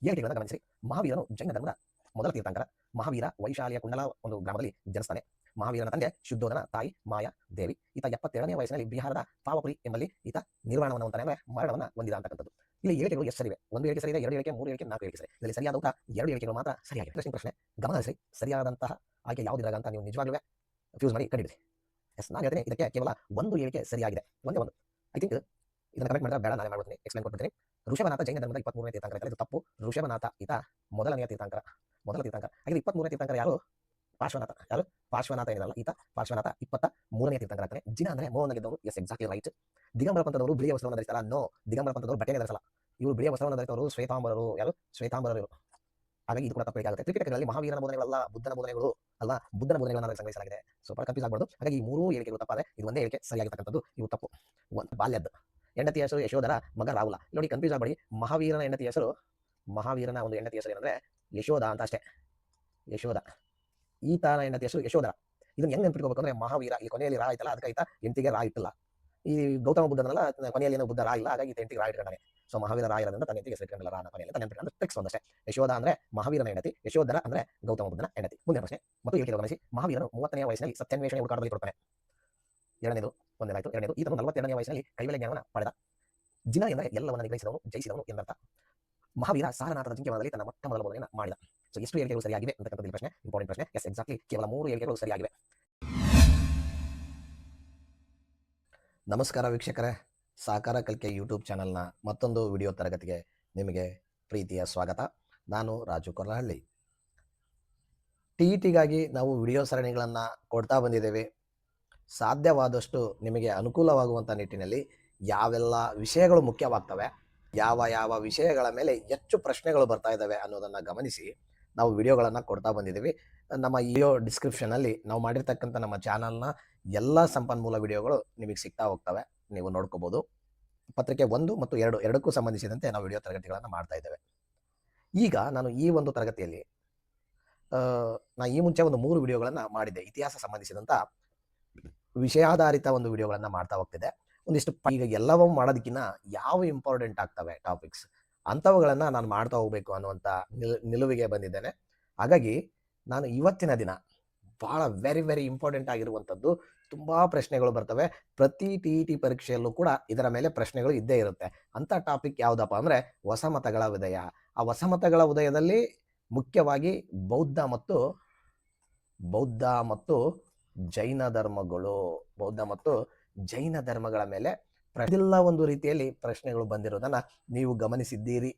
ಹೇಳಿಕೆಗಳನ್ನು ಗಮನಿಸಿ. ಮಹಾವೀರನು ಜೈನ ಧರ್ಮದ ಮೊದಲ ತೀರ್ಥಂಕರ. ಮಹಾವೀರ ವೈಶಾಲಿಯ ಕುಂಡಲ ಒಂದು ಗ್ರಾಮದಲ್ಲಿ ಜನಿಸ್ತಾನೆ. ಮಹಾವೀರನ ತಂದೆ ಶುದ್ಧೋಧನ, ತಾಯಿ ಮಾಯಾ ದೇವಿ. ಈತ 77ನೇ ವಯಸ್ಸಿನಲ್ಲಿ ಬಿಹಾರದ ಪಾವಪುರಿ ಎಂಬಲ್ಲಿ ಈತ ನಿರ್ವಾಣವನ್ನು ಹೊಂತಾನೆ, ಅಂದ್ರೆ ಮರಣವನ್ನು ಹೊಂದಿದ ಅಂತಕ್ಕಂಥದ್ದು. ಇಲ್ಲಿ ಹೇಳಿಕೆಗಳು ಎಷ್ಟು ಸರಿವೆ? ಒಂದು ಹೇಳಿಕೆ ಸರಿ ಇದೆ, ಎರಡು ಹೇಳಿಕೆ, ಮೂರು ಹೇಳಿಕೆ, ನಾಲ್ಕು ಹೇಳಿಕೆ ಸರಿ. ಇದರಲ್ಲಿ ಸರಿಯಾದ ಉತ್ತರ ಎರಡು ಹೇಳಿಕೆಗಳು ಮಾತ್ರ ಸರಿಯಾಗಿದೆ. ಇಂಟ್ರೆಸ್ಟಿಂಗ್ ಪ್ರಶ್ನೆ, ಗಮನಿಸಿ. ಸರಿಯಾದಂತಹ ಆಯ್ಕೆ ಯಾವುದಿಲ್ಲ ಅಂತ ನೀವು ನಿಜವಾಗ್ಲೂ ಫ್ಯೂಸ್ ಮಾಡಿ ಕಂಡಿಡಿ. ಎಸ್, ನಾನು ಹೇಳ್ತೀನಿ ಇದಕ್ಕೆ ಕೇವಲ ಒಂದು ಹೇಳಿಕೆ ಸರಿಯಾಗಿದೆ, ಒಂದೇ ಒಂದು. ಐ ಥಿಂಕ್ ಇದನ್ನು ಕಮೆಂಟ್ ಮಾಡಿದ್ರೆ ಬೇಡ, ನಾನೇ ಮಾಡ್ತೀನಿ, ಎಕ್ಸ್ಪ್ಲೇನ್ ಕೊಡ್ತೀನಿ. ಋಷಭನಾಥ ಜೈನ ಧರ್ಮದ 23ನೇ ತೀರ್ಥಂಕರ. ಇದು ತಪ್ಪು. ಋಷಭನಾಥ ಈತ ಮೊದಲ ತೀರ್ಥಂಕರ. ಹಾಗೆ 23ನೇ ತೀರ್ಥಂಕರ ಯಾರು? ಪಾರ್ಶ್ವನಾಥ. ಯಾರು? ಪಾರ್ಶ್ವನಾಥ ಏನಿರಲ್ಲ, ಈತ ಪಾರ್ಶ್ವನಾಥ 23ನೇ ತೀರ್ಥಂಕರ ಆಗ್ತಾನೆ. ಜಿನ ಅಂದ್ರೆ ಮೋಹನಗಿದ್ದವರು. Yes, exactly right. ದಿಗಂಬರ ಪಂಥದವರು ಬಿಳಿಯ ವಸ್ತ್ರವನ್ನು ಧರಿಸ್ತಾರ? ನೋ, ದಿಗಂಬರ ಪಂಥದವರು ಬಟ್ಟೆನೇ ಧರಿಸಲ್ಲ. ಇವರು ಬಿಳಿಯ ವಸ್ತ್ರವನ್ನು ಧರಿಸವರು ಶ್ವೇತಾಂಬರರು. ಯಾರು? ಶ್ವೇತಾಂಬರರು. ಹಾಗಾಗಿ ಇದು ಕೂಡ ತಪ್ಪಿಗೆ ಆಗುತ್ತೆ. ತ್ರಿಪಿಟಕಗಳಲ್ಲಿ ಮಹಾವೀರನ ಬೋಧನೆಗಳಲ್ಲ, ಬುದ್ಧನ ಬೋಧನೆಗಳು ಅಲ್ಲ, ಬುದ್ಧನ ಬೋಧನೆಗಳನ್ನು ಸಂಗ್ರಹಿಸಲಾಗಿದೆ. ಸ್ವಲ್ಪ ಕನ್ಫ್ಯೂಸ್ ಆಗಬಾರ್ದು. ಹಾಗಾಗಿ ಈ ಮೂರು ಹೇಳಿಕೆಗಳು ತಪ್ಪಾದ್ರೆ ಇದು ಒಂದೇ ಹೇಳಿಕೆ ಸರಿಯಾಗಿರ್ತಕ್ಕಂಥದ್ದು. ಇವು ತಪ್ಪು. ಬಾಲ್ಯದ ಹೆಂಡತಿಯ ಹೆಸರು ಯಶೋಧರ, ಮಗ ರಾಹುಲ. ನೋಡಿ, ಕನ್ಫ್ಯೂಸ್ ಆಗಬೇಡಿ. ಮಹಾವೀರನ ಹೆಂಡತಿಯ ಹೆಸರು, ಮಹಾವೀರನ ಒಂದು ಹೆಂಡತಿಯ ಹೆಸರು ಏನಂದ್ರೆ ಯಶೋಧ ಅಂತ ಅಷ್ಟೇ. ಯಶೋಧ. ಈತನ ಹೆಂಡತಿಯ ಹೆಸರು ಯಶೋಧರ. ಇದನ್ನ ಹೆಂಗ್ ನೆನ್ಪಿಟ್ಕೋಬೇಕು ಅಂದ್ರೆ, ಮಹಾವೀರ ಇಲ್ಲಿ ಕೊನೆಯಲ್ಲಿ ರಾ ಆಯ್ತಲ್ಲ, ಅದಕ್ಕೆ ಈತ ಹೆಂಡತಿಗೆ ರಾ ಇಟ್ಟಿಲ್ಲ. ಈ ಗೌತಮ ಬುದ್ಧನಲ್ಲ, ಕೊನೆಯಲ್ಲಿ ಏನೋ ಬುದ್ಧ ರಾ ಇಲ್ಲ, ಹಾಗಾಗಿ ಈತ ಹೆಂಡತಿಗೆ ರಾ ಇಟ್ಕೊಂಡಾನೆ. ಸೊ ಮಹಾವೀರ ರಾ ಇರೋದ್ರಿಂದ ತನ್ನ ಹೆಂಡತಿಗೆ ಹೆಸರು ಇಟ್ಕೊಂಡಿಲ್ಲ, ರಾನ ಕೊನೆಯಲ್ಲಿ ಅಂತ ನೆನ್ಪಿಟ್ಕೊಂಡು ಟ್ರಿಕ್ಸ್ ಒಂದಷ್ಟೇ. ಯಶೋಧ ಅಂದ್ರೆ ಮಹಾವೀರನ ಹೆಂಡತಿ, ಯಶೋಧರ ಅಂದ್ರೆ ಗೌತಮ ಬುದ್ಧನ ಹೆಂಡತಿ. ಮುಂದಿನ ಪ್ರಶ್ನೆ ಮತ್ತು ಹೇಳಿಕೆ ಗಮನಿಸಿ. ಮಹಾವೀರನು 30ನೇ ವಯಸ್ಸಿನಲ್ಲಿ ಸತ್ಯಾನ್ವೇಷಣೆ ಹುಡುಕಾಟದಲ್ಲಿ ಕೊಡ್ತಾನೆ. ಎರಡನೇದು ಒಂದೇನಾಯ್ತು. ಎರಡನೇದು, ಈತನು 42ನೇ ವಯಸ್ಸಿನಲ್ಲಿ ಕೈವಲ್ಯ ಜ್ಞಾನವನ್ನು ಪಡೆದ. ಜಿನ ಎಂದರೆ ಎಲ್ಲವನ್ನು ನಿಗ್ರಹಿಸಿದವನು, ಜಯಿಸಿದವನು ಎಂದರ್ಥ. ಮಹಾವೀರ ಸಾರನಾಥದ ಜಿಂಕೆವನದಲ್ಲಿ ತನ್ನ ಮೊಟ್ಟ ಮೊದಲ ಬೋಧನೆಯನ್ನು ಮಾಡಿದ. ಸೊ ಎಷ್ಟು ಹೇಳಿಕೆಗಳು ಸರಿಯಾಗಿವೆ ಅಂತಕ್ಕಂಥದ್ದು ಪ್ರಶ್ನೆ, ಇಂಪಾರ್ಟೆಂಟ್ ಪ್ರಶ್ನೆ. ಎಸ್, ಎಕ್ಸಾಕ್ಟ್ಲಿ ಕೇವಲ 3 ಹೇಳಿಕೆಗಳು ಸರಿಯಾಗಿವೆ. ನಮಸ್ಕಾರ ವೀಕ್ಷಕರೇ, ಸಾಕಾರ ಕಲಿಕೆ ಯೂಟ್ಯೂಬ್ ಚಾನಲ್ನ ಮತ್ತೊಂದು ವಿಡಿಯೋ ತರಗತಿಗೆ ನಿಮಗೆ ಪ್ರೀತಿಯ ಸ್ವಾಗತ. ನಾನು ರಾಜು ಕೊರ್ಲಹಳ್ಳಿ. ಟಿಇಟಿಗಾಗಿ ನಾವು ವಿಡಿಯೋ ಸರಣಿಗಳನ್ನು ಕೊಡ್ತಾ ಬಂದಿದ್ದೇವೆ. ಸಾಧ್ಯವಾದಷ್ಟು ನಿಮಗೆ ಅನುಕೂಲವಾಗುವಂಥ ನಿಟ್ಟಿನಲ್ಲಿ ಯಾವೆಲ್ಲ ವಿಷಯಗಳು ಮುಖ್ಯವಾಗ್ತವೆ, ಯಾವ ವಿಷಯಗಳ ಮೇಲೆ ಹೆಚ್ಚು ಪ್ರಶ್ನೆಗಳು ಬರ್ತಾ ಇದ್ದಾವೆ ಅನ್ನೋದನ್ನು ಗಮನಿಸಿ ನಾವು ವಿಡಿಯೋಗಳನ್ನು ಕೊಡ್ತಾ ಬಂದಿದ್ದೀವಿ. ನಮ್ಮ ವಿಡಿಯೋ ಡಿಸ್ಕ್ರಿಪ್ಷನಲ್ಲಿ ನಾವು ಮಾಡಿರ್ತಕ್ಕಂಥ ನಮ್ಮ ಚಾನಲ್ನ ಎಲ್ಲ ಸಂಪನ್ಮೂಲ ವಿಡಿಯೋಗಳು ನಿಮಗೆ ಸಿಗ್ತಾ ಹೋಗ್ತವೆ, ನೀವು ನೋಡ್ಕೋಬೋದು. ಪತ್ರಿಕೆ 1 ಮತ್ತು 2 ಎರಡಕ್ಕೂ ಸಂಬಂಧಿಸಿದಂತೆ ನಾವು ವಿಡಿಯೋ ತರಗತಿಗಳನ್ನು ಮಾಡ್ತಾ ಇದ್ದೇವೆ. ಈಗ ನಾನು ಈ ಒಂದು ತರಗತಿಯಲ್ಲಿ ನಾನು ಈ ಮುಂಚೆ ಒಂದು 3 ವಿಡಿಯೋಗಳನ್ನು ಮಾಡಿದ್ದೆ. ಇತಿಹಾಸ ಸಂಬಂಧಿಸಿದಂಥ ವಿಷಯಾಧಾರಿತ ಒಂದು ವಿಡಿಯೋಗಳನ್ನು ಮಾಡ್ತಾ ಹೋಗ್ತಿದ್ದೆ. ಒಂದಿಷ್ಟು ಈಗ ಎಲ್ಲವೂ ಮಾಡೋದಕ್ಕಿಂತ ಯಾವ ಇಂಪಾರ್ಟೆಂಟ್ ಆಗ್ತವೆ ಟಾಪಿಕ್ಸ್ ಅಂಥವುಗಳನ್ನು ನಾನು ಮಾಡ್ತಾ ಹೋಗಬೇಕು ಅನ್ನುವಂಥ ನಿಲುವಿಗೆ ಬಂದಿದ್ದೇನೆ. ಹಾಗಾಗಿ ನಾನು ಇವತ್ತಿನ ದಿನ ಭಾಳ ವೆರಿ ಇಂಪಾರ್ಟೆಂಟ್ ಆಗಿರುವಂಥದ್ದು, ತುಂಬ ಪ್ರಶ್ನೆಗಳು ಬರ್ತವೆ. ಪ್ರತಿ ಟಿ ಪರೀಕ್ಷೆಯಲ್ಲೂ ಕೂಡ ಇದರ ಮೇಲೆ ಪ್ರಶ್ನೆಗಳು ಇದ್ದೇ ಇರುತ್ತೆ. ಅಂಥ ಟಾಪಿಕ್ ಯಾವುದಪ್ಪ ಅಂದರೆ ಹೊಸಮತಗಳ ಉದಯ. ಆ ಹೊಸಮತಗಳ ಉದಯದಲ್ಲಿ ಮುಖ್ಯವಾಗಿ ಬೌದ್ಧ ಮತ್ತು ಜೈನ ಧರ್ಮಗಳು, ಬೌದ್ಧ ಮತ್ತು ಜೈನ ಧರ್ಮಗಳ ಮೇಲೆ ಎಲ್ಲ ಒಂದು ರೀತಿಯಲ್ಲಿ ಪ್ರಶ್ನೆಗಳು ಬಂದಿರೋದನ್ನು ನೀವು ಗಮನಿಸಿದ್ದೀರಿ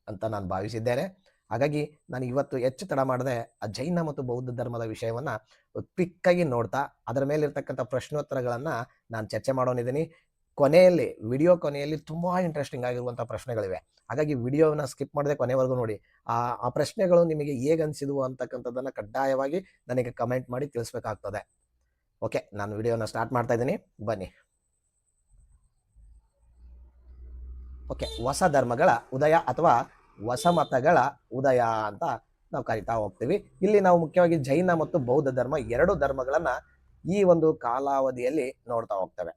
ಅಂತ ನಾನು ಭಾವಿಸಿದ್ದೇನೆ. ಹಾಗಾಗಿ ನಾನು ಇವತ್ತು ಹೆಚ್ಚು ತಡ ಮಾಡದೆ ಆ ಜೈನ ಮತ್ತು ಬೌದ್ಧ ಧರ್ಮದ ವಿಷಯವನ್ನು ಕ್ವಿಕ್ಕಾಗಿ ನೋಡ್ತಾ ಅದರ ಮೇಲಿರ್ತಕ್ಕಂಥ ಪ್ರಶ್ನೋತ್ತರಗಳನ್ನು ನಾನು ಚರ್ಚೆ ಮಾಡೋನಿದ್ದೀನಿ. ವಿಡಿಯೋ ಕೊನೆಯಲ್ಲಿ ತುಂಬ ಇಂಟ್ರೆಸ್ಟಿಂಗ್ ಆಗಿರುವಂಥ ಪ್ರಶ್ನೆಗಳಿವೆ. ಹಾಗಾಗಿ ವಿಡಿಯೋನ ಸ್ಕಿಪ್ ಮಾಡದೆ ಕೊನೆವರೆಗೂ ನೋಡಿ. ಆ ಪ್ರಶ್ನೆಗಳು ನಿಮಗೆ ಹೇಗೆ ಅನಿಸಿದ್ವು ಅಂತಕ್ಕಂಥದ್ದನ್ನು ಕಡ್ಡಾಯವಾಗಿ ನನಗೆ ಕಮೆಂಟ್ ಮಾಡಿ ತಿಳಿಸ್ಬೇಕಾಗ್ತದೆ. ಓಕೆ, ನಾನು ವಿಡಿಯೋನ ಸ್ಟಾರ್ಟ್ ಮಾಡ್ತಾ ಇದ್ದೀನಿ, ಬನ್ನಿ. ಓಕೆ, ಹೊಸ ಧರ್ಮಗಳ ಉದಯ ಅಥವಾ ಹೊಸ ಮತಗಳ ಉದಯ ಅಂತ ನಾವು ಕರಿತಾ ಹೋಗ್ತೀವಿ. ಇಲ್ಲಿ ನಾವು ಮುಖ್ಯವಾಗಿ ಜೈನ ಮತ್ತು ಬೌದ್ಧ ಧರ್ಮ, ಎರಡು ಧರ್ಮಗಳನ್ನ ಈ ಒಂದು ಕಾಲಾವಧಿಯಲ್ಲಿ ನೋಡ್ತಾ ಹೋಗ್ತೇವೆ.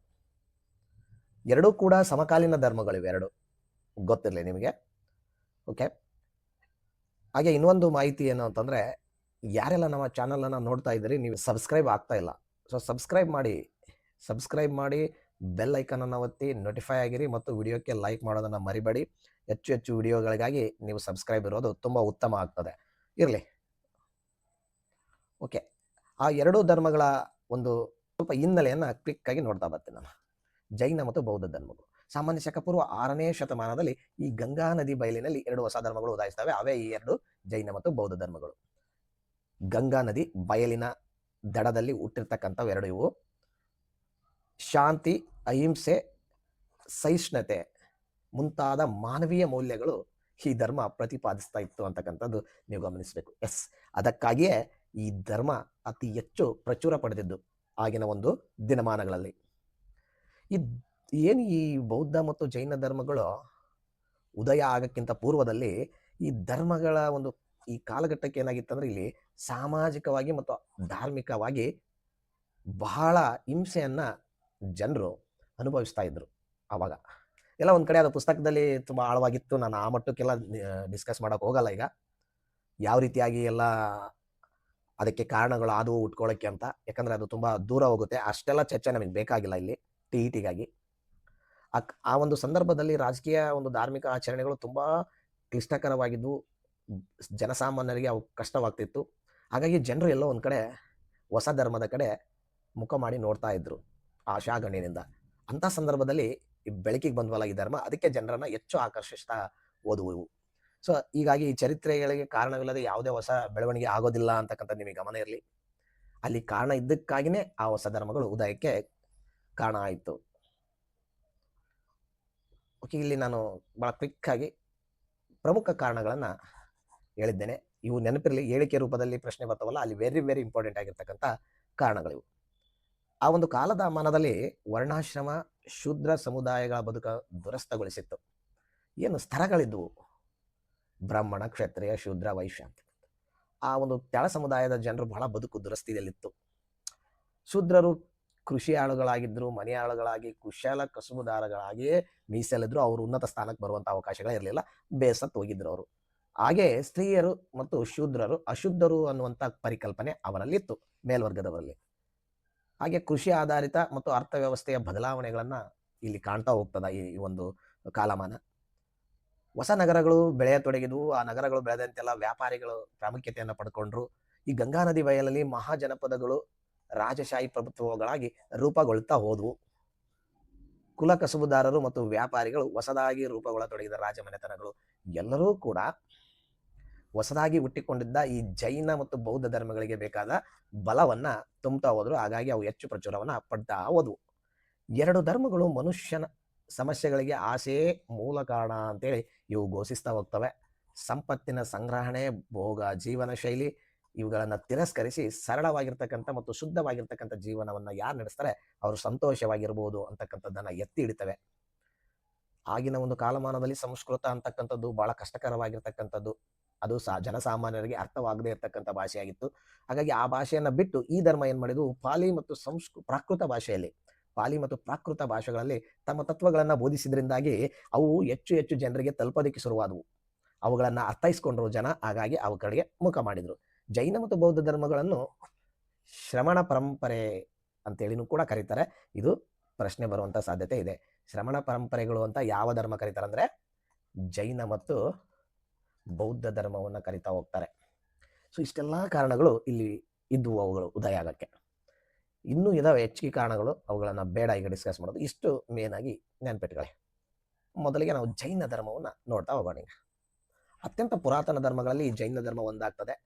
ಎರಡೂ ಕೂಡ ಸಮಕಾಲೀನ ಧರ್ಮಗಳಿವೆ, ಎರಡು ಗೊತ್ತಿರಲಿ ನಿಮಗೆ. ಓಕೆ, ಹಾಗೆ ಇನ್ನೊಂದು ಮಾಹಿತಿ ಏನು ಅಂತಂದ್ರೆ, ಯಾರೆಲ್ಲ ನಮ್ಮ ಚಾನಲನ್ನು ನೋಡ್ತಾ ಇದ್ದೀರಿ, ನೀವು ಸಬ್ಸ್ಕ್ರೈಬ್ ಆಗ್ತಾ ಇಲ್ಲ. ಸೊ ಸಬ್ಸ್ಕ್ರೈಬ್ ಮಾಡಿ ಬೆಲ್ ಐಕನನ್ನು ಒತ್ತಿ ನೋಟಿಫೈ ಆಗಿರಿ ಮತ್ತು ವಿಡಿಯೋಕ್ಕೆ ಲೈಕ್ ಮಾಡೋದನ್ನು ಮರಿಬೇಡಿ. ಹೆಚ್ಚು ವಿಡಿಯೋಗಳಿಗಾಗಿ ನೀವು ಸಬ್ಸ್ಕ್ರೈಬ್ ಇರೋದು ತುಂಬ ಉತ್ತಮ ಆಗ್ತದೆ, ಇರಲಿ. ಓಕೆ, ಆ ಎರಡೂ ಧರ್ಮಗಳ ಒಂದು ಸ್ವಲ್ಪ ಹಿನ್ನೆಲೆಯನ್ನು ಕ್ವಿಕ್ಕಾಗಿ ನೋಡ್ತಾ ಬರ್ತೀನಿ ನಾನು. ಜೈನ ಮತ್ತು ಬೌದ್ಧ ಧರ್ಮಗಳು ಸಾಮಾನ್ಯ ಶಕ ಪೂರ್ವ 6ನೇ ಶತಮಾನದಲ್ಲಿ ಈ ಗಂಗಾ ನದಿ ಬಯಲಿನಲ್ಲಿ ಎರಡು ಹೊಸ ಧರ್ಮಗಳು ಉದಯಿಸ್ತವೆ. ಅವೇ ಈ ಎರಡು ಜೈನ ಮತ್ತು ಬೌದ್ಧ ಧರ್ಮಗಳು. ಗಂಗಾ ನದಿ ಬಯಲಿನ ದಡದಲ್ಲಿ ಹುಟ್ಟಿರ್ತಕ್ಕಂಥವು ಎರಡು ಇವು. ಶಾಂತಿ, ಅಹಿಂಸೆ, ಸಹಿಷ್ಣುತೆ ಮುಂತಾದ ಮಾನವೀಯ ಮೌಲ್ಯಗಳು ಈ ಧರ್ಮ ಪ್ರತಿಪಾದಿಸ್ತಾ ಇತ್ತು ಅಂತಕ್ಕಂಥದ್ದು ನೀವು ಗಮನಿಸಬೇಕು. ಎಸ್, ಅದಕ್ಕಾಗಿಯೇ ಈ ಧರ್ಮ ಅತಿ ಹೆಚ್ಚು ಪ್ರಚುರ ಪಡೆದಿದ್ದು ಆಗಿನ ಒಂದು ದಿನಮಾನಗಳಲ್ಲಿ. ಏನು ಈ ಬೌದ್ಧ ಮತ್ತು ಜೈನ ಧರ್ಮಗಳು ಉದಯ ಆಗಕ್ಕಿಂತ ಪೂರ್ವದಲ್ಲಿ ಈ ಧರ್ಮಗಳ ಒಂದು ಈ ಕಾಲಘಟ್ಟಕ್ಕೆ ಏನಾಗಿತ್ತಂದ್ರೆ, ಇಲ್ಲಿ ಸಾಮಾಜಿಕವಾಗಿ ಮತ್ತು ಧಾರ್ಮಿಕವಾಗಿ ಬಹಳ ಹಿಂಸೆಯನ್ನ ಜನರು ಅನುಭವಿಸ್ತಾ ಇದ್ರು ಆವಾಗ. ಎಲ್ಲ ಒಂದ್ ಕಡೆ ಅದು ಪುಸ್ತಕದಲ್ಲಿ ತುಂಬಾ ಆಳವಾಗಿತ್ತು. ನಾನು ಆ ಮಟ್ಟಕ್ಕೆಲ್ಲ ಡಿಸ್ಕಸ್ ಮಾಡಕ್ ಹೋಗಲ್ಲ ಈಗ. ಯಾವ ರೀತಿಯಾಗಿ ಎಲ್ಲ ಅದಕ್ಕೆ ಕಾರಣಗಳು ಆದವು ಉಟ್ಕೊಳ್ಳೋಕ್ಕೆ ಅಂತ. ಯಾಕಂದ್ರೆ ಅದು ತುಂಬಾ ದೂರ ಹೋಗುತ್ತೆ. ಅಷ್ಟೆಲ್ಲ ಚರ್ಚೆ ನಮಗೆ ಬೇಕಾಗಿಲ್ಲ ಇಲ್ಲಿ ಟಿ.ಇ.ಟಿಗಾಗಿ. ಆ ಒಂದು ಸಂದರ್ಭದಲ್ಲಿ ರಾಜಕೀಯ ಒಂದು ಧಾರ್ಮಿಕ ಆಚರಣೆಗಳು ತುಂಬಾ ಕ್ಲಿಷ್ಟಕರವಾಗಿದ್ವು. ಜನಸಾಮಾನ್ಯರಿಗೆ ಅವು ಕಷ್ಟವಾಗ್ತಿತ್ತು. ಹಾಗಾಗಿ ಜನರು ಎಲ್ಲೋ ಒಂದ್ ಕಡೆ ಹೊಸ ಧರ್ಮದ ಕಡೆ ಮುಖ ಮಾಡಿ ನೋಡ್ತಾ ಇದ್ರು ಆಶಾಗಣ್ಣಿನಿಂದ. ಅಂತ ಸಂದರ್ಭದಲ್ಲಿ ಈ ಬೆಳಕಿಗೆ ಬಂದ್ವಲ್ಲ ಈ ಧರ್ಮ, ಅದಕ್ಕೆ ಜನರನ್ನ ಹೆಚ್ಚು ಆಕರ್ಷಿಸ್ತಾ ಹೋದವು ಇವು. ಸೊ ಹೀಗಾಗಿ ಈ ಚರಿತ್ರೆಗಳಿಗೆ ಕಾರಣವಿಲ್ಲದೆ ಯಾವುದೇ ಹೊಸ ಬೆಳವಣಿಗೆ ಆಗೋದಿಲ್ಲ ಅಂತಕ್ಕಂಥದ್ದು ನಿಮಗೆ ಗಮನ ಇರಲಿ. ಅಲ್ಲಿ ಕಾರಣ ಇದ್ದಕ್ಕಾಗಿನೇ ಆ ಹೊಸ ಧರ್ಮಗಳು ಉದಯಕ್ಕೆ ಕಾರಣ ಆಯಿತು. ಓಕೆ, ಇಲ್ಲಿ ನಾನು ಬಹಳ ಕ್ವಿಕ್ ಆಗಿ ಪ್ರಮುಖ ಕಾರಣಗಳನ್ನ ಹೇಳಿದ್ದೇನೆ. ಇವು ನೆನಪಿರಲಿ, ಹೇಳಿಕೆ ರೂಪದಲ್ಲಿ ಪ್ರಶ್ನೆ ಬರ್ತಾವಲ್ಲ, ಅಲ್ಲಿ ವೆರಿ ವೆರಿ ಇಂಪಾರ್ಟೆಂಟ್ ಆಗಿರ್ತಕ್ಕಂಥ ಕಾರಣಗಳಿವು. ಆ ಒಂದು ಕಾಲದ ಮಾನದಲ್ಲಿ ವರ್ಣಾಶ್ರಮ ಶೂದ್ರ ಸಮುದಾಯಗಳ ಬದುಕ ದುರಸ್ಥಗೊಳಿಸಿತ್ತು. ಏನು ಸ್ತರಗಳಿದ್ವು, ಬ್ರಾಹ್ಮಣ, ಕ್ಷತ್ರಿಯ, ಶೂದ್ರ, ವೈಶ್ಯ ಅಂತ. ಆ ಒಂದು ಕೆಳ ಸಮುದಾಯದ ಜನರು ಬಹಳ ಬದುಕು ದುರಸ್ಥಿತಿಯಲ್ಲಿತ್ತು. ಶೂದ್ರರು ಕೃಷಿ ಆಳುಗಳಾಗಿದ್ರು, ಮನೆ ಆಳುಗಳಾಗಿ ಕುಶಲ ಕಸುಬುದಾರಗಳಾಗಿಯೇ ಮೀಸಲಿದ್ರು. ಅವರು ಉನ್ನತ ಸ್ಥಾನಕ್ಕೆ ಬರುವಂತ ಅವಕಾಶಗಳೇ ಇರಲಿಲ್ಲ, ಬೇಸತ್ತು ಹೋಗಿದ್ರು ಅವರು. ಹಾಗೆ ಸ್ತ್ರೀಯರು ಮತ್ತು ಶೂದ್ರರು ಅಶುದ್ಧರು ಅನ್ನುವಂಥ ಪರಿಕಲ್ಪನೆ ಅವರಲ್ಲಿತ್ತು, ಮೇಲ್ವರ್ಗದವರಲ್ಲಿ. ಹಾಗೆ ಕೃಷಿ ಆಧಾರಿತ ಮತ್ತು ಅರ್ಥವ್ಯವಸ್ಥೆಯ ಬದಲಾವಣೆಗಳನ್ನ ಇಲ್ಲಿ ಕಾಣ್ತಾ ಹೋಗ್ತದ ಈ ಒಂದು ಕಾಲಮಾನ. ಹೊಸ ನಗರಗಳು ಬೆಳೆಯತೊಡಗಿದ್ವು. ಆ ನಗರಗಳು ಬೆಳೆದಂತೆಲ್ಲ ವ್ಯಾಪಾರಿಗಳು ಪ್ರಾಮುಖ್ಯತೆಯನ್ನು ಪಡ್ಕೊಂಡ್ರು. ಈ ಗಂಗಾ ನದಿ ಬಯಲಲ್ಲಿ ಮಹಾಜನಪದಗಳು ರಾಜಶಾಹಿ ಪ್ರಭುತ್ವಗಳಾಗಿ ರೂಪುಗೊಳ್ತಾ ಹೋದವು. ಕುಲ ಕಸುಬುದಾರರು ಮತ್ತು ವ್ಯಾಪಾರಿಗಳು ಹೊಸದಾಗಿ ರೂಪುಗೊಳ್ಳತೊಡಗಿದ ರಾಜಮನೆತನಗಳು ಎಲ್ಲರೂ ಕೂಡ ಹೊಸದಾಗಿ ಹುಟ್ಟಿಕೊಂಡಿದ್ದ ಈ ಜೈನ ಮತ್ತು ಬೌದ್ಧ ಧರ್ಮಗಳಿಗೆ ಬೇಕಾದ ಬಲವನ್ನ ತುಂಬುತ್ತಾ ಹೋದ್ರು. ಹಾಗಾಗಿ ಅವು ಹೆಚ್ಚು ಪ್ರಚುರವನ್ನ ಪಡ್ತಾ ಹೋದವು. ಎರಡು ಧರ್ಮಗಳು ಮನುಷ್ಯನ ಸಮಸ್ಯೆಗಳಿಗೆ ಆಸೆಯೇ ಮೂಲ ಕಾರಣ ಅಂತೇಳಿ ಇವು ಘೋಷಿಸ್ತಾ ಹೋಗ್ತವೆ. ಸಂಪತ್ತಿನ ಸಂಗ್ರಹಣೆ, ಭೋಗ, ಜೀವನ ಶೈಲಿ ಇವುಗಳನ್ನ ತಿರಸ್ಕರಿಸಿ ಸರಳವಾಗಿರ್ತಕ್ಕಂಥ ಮತ್ತು ಶುದ್ಧವಾಗಿರ್ತಕ್ಕಂಥ ಜೀವನವನ್ನ ಯಾರು ನಡೆಸ್ತಾರೆ ಅವರು ಸಂತೋಷವಾಗಿರ್ಬೋದು ಅಂತಕ್ಕಂಥದ್ದನ್ನ ಎತ್ತಿ ಹಿಡಿತವೆ. ಆಗಿನ ಒಂದು ಕಾಲಮಾನದಲ್ಲಿ ಸಂಸ್ಕೃತ ಅಂತಕ್ಕಂಥದ್ದು ಬಹಳ ಕಷ್ಟಕರವಾಗಿರ್ತಕ್ಕಂಥದ್ದು. ಅದು ಜನಸಾಮಾನ್ಯರಿಗೆ ಅರ್ಥವಾಗದೇ ಇರತಕ್ಕಂಥ ಭಾಷೆಯಾಗಿತ್ತು. ಹಾಗಾಗಿ ಆ ಭಾಷೆಯನ್ನ ಬಿಟ್ಟು ಈ ಧರ್ಮ ಏನ್ ಮಾಡಿದ್ವು, ಪಾಲಿ ಮತ್ತು ಪ್ರಾಕೃತ ಭಾಷೆಯಲ್ಲಿ, ಪಾಲಿ ಮತ್ತು ಪ್ರಾಕೃತ ಭಾಷೆಗಳಲ್ಲಿ ತಮ್ಮ ತತ್ವಗಳನ್ನ ಬೋಧಿಸಿದ್ರಿಂದಾಗಿ ಅವು ಹೆಚ್ಚು ಹೆಚ್ಚು ಜನರಿಗೆ ತಲುಪೋದಕ್ಕೆ ಶುರುವಾದವು. ಅವುಗಳನ್ನ ಅರ್ಥೈಸ್ಕೊಂಡ್ರು ಜನ, ಹಾಗಾಗಿ ಅವು ಕಡೆಗೆ ಮುಖ ಮಾಡಿದ್ರು. ಜೈನ ಮತ್ತು ಬೌದ್ಧ ಧರ್ಮಗಳನ್ನು ಶ್ರಮಣ ಪರಂಪರೆ ಅಂತೇಳಿನೂ ಕೂಡ ಕರೀತಾರೆ. ಇದು ಪ್ರಶ್ನೆ ಬರುವಂತ ಸಾಧ್ಯತೆ ಇದೆ. ಶ್ರಮಣ ಪರಂಪರೆಗಳು ಅಂತ ಯಾವ ಧರ್ಮ ಕರೀತಾರೆ ಅಂದ್ರೆ ಜೈನ ಮತ್ತು ಬೌದ್ಧ ಧರ್ಮವನ್ನ ಕರಿತಾ ಹೋಗ್ತಾರೆ. ಸೊ ಇಷ್ಟೆಲ್ಲಾ ಕಾರಣಗಳು ಇಲ್ಲಿ ಇದ್ವು ಅವುಗಳು ಉದಯ ಆಗಕ್ಕೆ. ಇನ್ನೂ ಇದಾವೆ ಹೆಚ್ಚಿಗೆ ಕಾರಣಗಳು, ಅವುಗಳನ್ನ ಬೇಡ ಈಗ ಡಿಸ್ಕಸ್ ಮಾಡೋದು. ಇಷ್ಟು ಮೇನ್ ಆಗಿ ನೆನ್ಪಿಟ್ಕೊಳ್ಳಿ. ಮೊದಲಿಗೆ ನಾವು ಜೈನ ಧರ್ಮವನ್ನ ನೋಡ್ತಾ ಹೋಗೋಣ. ಈಗ ಅತ್ಯಂತ ಪುರಾತನ ಧರ್ಮಗಳಲ್ಲಿ ಈ ಜೈನ ಧರ್ಮ ಒಂದಾಗ್ತದೆ.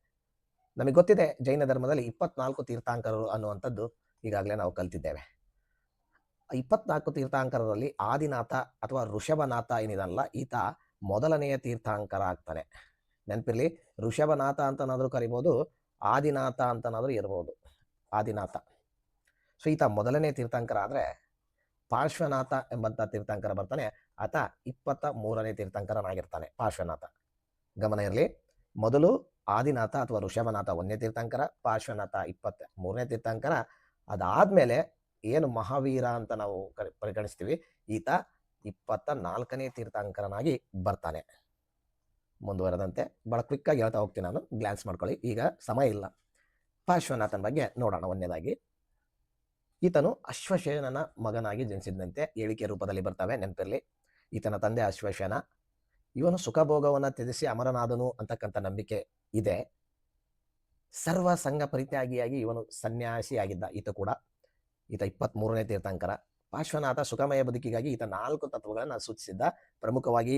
ನಮಗೆ ಗೊತ್ತಿದೆ ಜೈನ ಧರ್ಮದಲ್ಲಿ 24 ತೀರ್ಥಾಂಕರರು ಅನ್ನುವಂಥದ್ದು ಈಗಾಗಲೇ ನಾವು ಕಲ್ತಿದ್ದೇವೆ. 24 ತೀರ್ಥಾಂಕರರಲ್ಲಿ ಆದಿನಾಥ ಅಥವಾ ಋಷಭನಾಥ ಏನಿದಲ್ಲ, ಈತ ಮೊದಲನೆಯ ತೀರ್ಥಾಂಕರ ಆಗ್ತಾನೆ. ನೆನಪಿರ್ಲಿ, ಋಷಭನಾಥ ಅಂತನಾದ್ರೂ ಕರಿಬಹುದು, ಆದಿನಾಥ ಅಂತನಾದ್ರೂ ಇರ್ಬೋದು. ಆದಿನಾಥ. ಸೊ ಈತ ಮೊದಲನೇ ತೀರ್ಥಾಂಕರ ಆದ್ರೆ ಪಾರ್ಶ್ವನಾಥ ಎಂಬಂತ ತೀರ್ಥಾಂಕರ ಬರ್ತಾನೆ. ಆತ 23ನೇ ತೀರ್ಥಾಂಕರನಾಗಿರ್ತಾನೆ ಪಾರ್ಶ್ವನಾಥ. ಗಮನ ಇರಲಿ, ಮೊದಲು ಆದಿನಾಥ ಅಥವಾ ಋಷಭನಾಥ 1ನೇ ತೀರ್ಥಾಂಕರ, ಪಾರ್ಶ್ವನಾಥ 23ನೇ ತೀರ್ಥಾಂಕರ. ಅದಾದ್ಮೇಲೆ ಏನು ಮಹಾವೀರ ಅಂತ ನಾವು ಪರಿಗಣಿಸ್ತೀವಿ, ಈತ 24ನೇ ತೀರ್ಥಾಂಕರನಾಗಿ ಬರ್ತಾನೆ. ಮುಂದುವರೆದಂತೆ ಬಹಳ ಕ್ವಿಕ್ ಆಗಿ ಹೇಳ್ತಾ ಹೋಗ್ತೀನಿ ನಾನು, ಗ್ಲಾನ್ಸ್ ಮಾಡ್ಕೊಳ್ಳಿ, ಈಗ ಸಮಯ ಇಲ್ಲ. ಪಾರ್ಶ್ವನಾಥನ ಬಗ್ಗೆ ನೋಡೋಣ. ಒಂದನೇದಾಗಿ ಈತನು ಅಶ್ವಸೇನನ ಮಗನಾಗಿ ಜನಿಸಿದಂತೆ ಹೇಳಿಕೆ ರೂಪದಲ್ಲಿ ಬರ್ತವೆ, ನೆನಪಿರಲಿ. ಈತನ ತಂದೆ ಅಶ್ವಸೇನ. ಇವನು ಸುಖಭೋಗವನ್ನ ತ್ಯಜಿಸಿ ಅಮರನಾದನು ಅಂತಕ್ಕಂಥ ನಂಬಿಕೆ ಇದೆ. ಸರ್ವ ಸಂಘ ಪರಿತ್ಯಾಗಿಯಾಗಿ ಇವನು ಸನ್ಯಾಸಿಯಾಗಿದ್ದ ಈತ ಕೂಡ. ಈತ 23ನೇ ತೀರ್ಥಾಂಕರ. ಪಾರ್ಶ್ವನಾಥ ಸುಖಮಯ ಬದುಕಿಗಾಗಿ ಈತ 4 ತತ್ವಗಳನ್ನು ಸೂಚಿಸಿದ್ದ. ಪ್ರಮುಖವಾಗಿ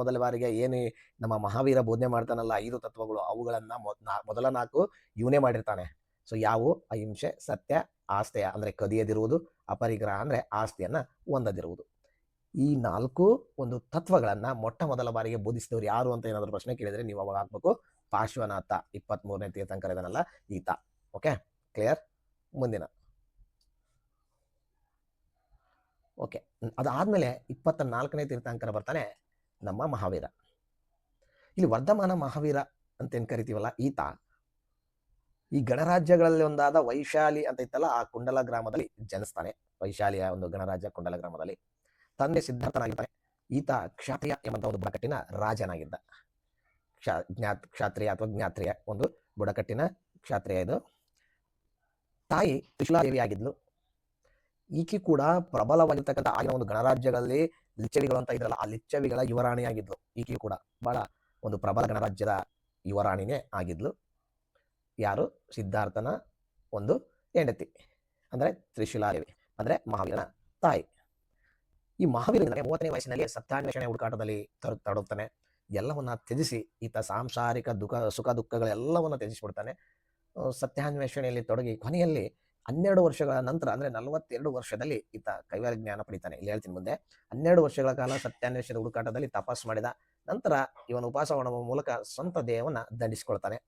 ಮೊದಲ ಬಾರಿಗೆ ಏನು ನಮ್ಮ ಮಹಾವೀರ ಬೋಧನೆ ಮಾಡ್ತಾನಲ್ಲ 5 ತತ್ವಗಳು, ಅವುಗಳನ್ನ ಮೊದಲ 4 ಇವನೇ ಮಾಡಿರ್ತಾನೆ. ಸೊ ಯಾವು? ಅಹಿಂಸೆ, ಸತ್ಯ, ಆಸ್ತೆಯ ಅಂದ್ರೆ ಕದಿಯದಿರುವುದು, ಅಪರಿಗ್ರಹ ಅಂದ್ರೆ ಆಸ್ತಿಯನ್ನ ಹೊಂದದಿರುವುದು. ಈ 4 ಒಂದು ತತ್ವಗಳನ್ನ ಮೊದಲ ಬಾರಿಗೆ ಬೋಧಿಸಿದವರು ಯಾರು ಅಂತ ಏನಾದ್ರು ಪ್ರಶ್ನೆ ಕೇಳಿದ್ರೆ ನೀವು ಅವಾಗ ಹಾಕ್ಬೇಕು ಪಾರ್ಶ್ವನಾಥ, 23ನೇ ತೀರ್ಥಂಕರ ಇದನ್ನಲ್ಲ ಈತ. Okay, clear? ಮುಂದಿನ ಓಕೆ, ಅದಾದ್ಮೇಲೆ 24ನೇ ತೀರ್ಥಂಕರ ಬರ್ತಾನೆ ನಮ್ಮ ಮಹಾವೀರ. ಇಲ್ಲಿ ವರ್ಧಮಾನ ಮಹಾವೀರ ಅಂತ ಏನ್ ಕರಿತೀವಲ್ಲ, ಈತ ಈ ಗಣರಾಜ್ಯಗಳಲ್ಲಿ ಒಂದಾದ ವೈಶಾಲಿ ಅಂತ ಇತ್ತಲ್ಲ, ಆ ಕುಂಡಲ ಗ್ರಾಮದಲ್ಲಿ ಜನಿಸ್ತಾನೆ. ವೈಶಾಲಿಯ ಒಂದು ಗಣರಾಜ್ಯ ಕುಂಡಲ ಗ್ರಾಮದಲ್ಲಿ. ತಂದೆ ಸಿದ್ಧಾರ್ಥನಾಗಿರ್ತಾನೆ. ಈತ ಕ್ಷಾತ್ರಿಯ ಎಂಬಂತ ಒಂದು ಬುಡಕಟ್ಟಿನ ರಾಜನಾಗಿದ್ದ. ಕ್ಷಾತ್ರಿಯ ಅಥವಾ ಜ್ಞಾತ್ರಿಯ ಒಂದು ಬುಡಕಟ್ಟಿನ ಕ್ಷಾತ್ರಿಯ. ಇದು ತಾಯಿ ತ್ರಿಶೂಲಾದೇವಿ ಆಗಿದ್ಲು. ಈಕೆ ಕೂಡ ಪ್ರಬಲವಾಗಿರ್ತಕ್ಕಂಥ ಆಗಿನ ಒಂದು ಗಣರಾಜ್ಯಗಳಲ್ಲಿ ಲಿಚ್ಚವಿಗಳು ಅಂತ ಇದ್ರಲ್ಲ, ಆ ಲಿಚ್ಚವಿಗಳ ಯುವರಾಣಿಯಾಗಿದ್ಲು. ಈಕೆ ಕೂಡ ಬಹಳ ಒಂದು ಪ್ರಬಲ ಗಣರಾಜ್ಯದ ಯುವರಾಣಿನೇ ಆಗಿದ್ಲು. ಯಾರು? ಸಿದ್ಧಾರ್ಥನ ಒಂದು ಹೆಂಡತಿ, ಅಂದ್ರೆ ತ್ರಿಶೂಲಾದೇವಿ, ಅಂದ್ರೆ ಮಹಾವೀರನ ತಾಯಿ. ಈ ಮಹಾವೀರನಿಗೆ 30ನೇ ವಯಸ್ಸಿನಲ್ಲಿ ಸತ್ಯಾನ್ವೇಷಣೆ ಹುಡುಕಾಟದಲ್ಲಿ ತೊಡಗುತ್ತಾನೆ. ಎಲ್ಲವನ್ನ ತ್ಯಜಿಸಿ ಈತ ಸಾಂಸಾರಿಕ ಸುಖ ದುಃಖಗಳೆಲ್ಲವನ್ನ ತ್ಯಜಿಸಿಬಿಡ್ತಾನೆ. ಸತ್ಯಾನ್ವೇಷಣೆಯಲ್ಲಿ ತೊಡಗಿ ಕೊನೆಯಲ್ಲಿ 12 ವರ್ಷಗಳ ನಂತರ, ಅಂದ್ರೆ 42 ವರ್ಷದಲ್ಲಿ ಈತ ಕೈವಲ್ಯ ಜ್ಞಾನ ಪಡಿತಾನೆ. ಇಲ್ಲಿ ಹೇಳ್ತೀನಿ ಮುಂದೆ. 12 ವರ್ಷಗಳ ಕಾಲ ಸತ್ಯಾನ್ವೇಷಣೆ ಹುಡುಕಾಟದಲ್ಲಿ ತಪಸ್ಸು ಮಾಡಿದ ನಂತರ ಇವನು ಉಪವಾಸ ಮಾಡುವ ಮೂಲಕ ಸ್ವಂತ ದೇಹವನ್ನ ದಂಡಿಸಿಕೊಳ್ತಾನೆ.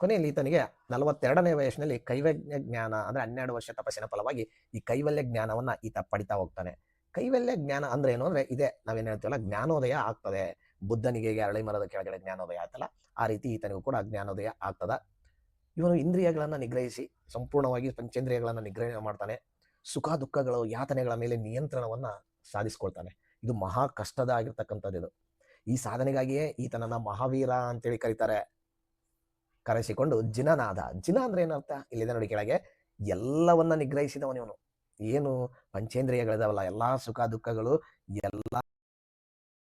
ಕೊನೆಯಲ್ಲಿ ಈತನಿಗೆ 42ನೇ ವಯಸ್ಸಿನಲ್ಲಿ ಕೈವಲ್ಯ ಜ್ಞಾನ, ಅಂದ್ರೆ 12 ವರ್ಷ ತಪಸ್ಸಿನ ಫಲವಾಗಿ ಈ ಕೈವಲ್ಯ ಜ್ಞಾನವನ್ನ ಈತ ಪಡಿತಾ ಹೋಗ್ತಾನೆ. ಕೈವಲ್ಯ ಜ್ಞಾನ ಅಂದ್ರೆ ಏನು ಅಂದ್ರೆ ಇದೇ ನಾವೇನ್ ಹೇಳ್ತೀವಲ್ಲ, ಜ್ಞಾನೋದಯ ಆಗ್ತದೆ. ಬುದ್ಧನಿಗೆ ಅರಳಿ ಮರದ ಕೆಳಗಡೆ ಜ್ಞಾನೋದಯ ಆಯ್ತಲ್ಲ, ಆ ರೀತಿ ಈತನಿಗೂ ಕೂಡ ಜ್ಞಾನೋದಯ ಆಗ್ತದ. ಇವನು ಇಂದ್ರಿಯಗಳನ್ನ ನಿಗ್ರಹಿಸಿ ಸಂಪೂರ್ಣವಾಗಿ ಪಂಚೇಂದ್ರಿಯಗಳನ್ನ ನಿಗ್ರಹ ಮಾಡ್ತಾನೆ. ಸುಖ ದುಃಖಗಳು ಯಾತನೆಗಳ ಮೇಲೆ ನಿಯಂತ್ರಣವನ್ನ ಸಾಧಿಸ್ಕೊಳ್ತಾನೆ. ಇದು ಮಹಾ ಕಷ್ಟದ ಆಗಿರ್ತಕ್ಕಂಥದ್ದು. ಇದು ಈ ಸಾಧನೆಗಾಗಿಯೇ ಈತನನ್ನ ಮಹಾವೀರ ಅಂತೇಳಿ ಕರೀತಾರೆ. ಕರೆಸಿಕೊಂಡು ಜಿನನಾದ. ಜಿನ ಅಂದ್ರೆ ಏನರ್ಥ? ಇಲ್ಲಿದೆ ನೋಡಿ ಕೆಳಗೆ. ಎಲ್ಲವನ್ನ ನಿಗ್ರಹಿಸಿದವನು ಇವನು. ಏನು ಪಂಚೇಂದ್ರಿಯಗಳಿದಾವಲ್ಲ, ಎಲ್ಲಾ ಸುಖ ದುಃಖಗಳು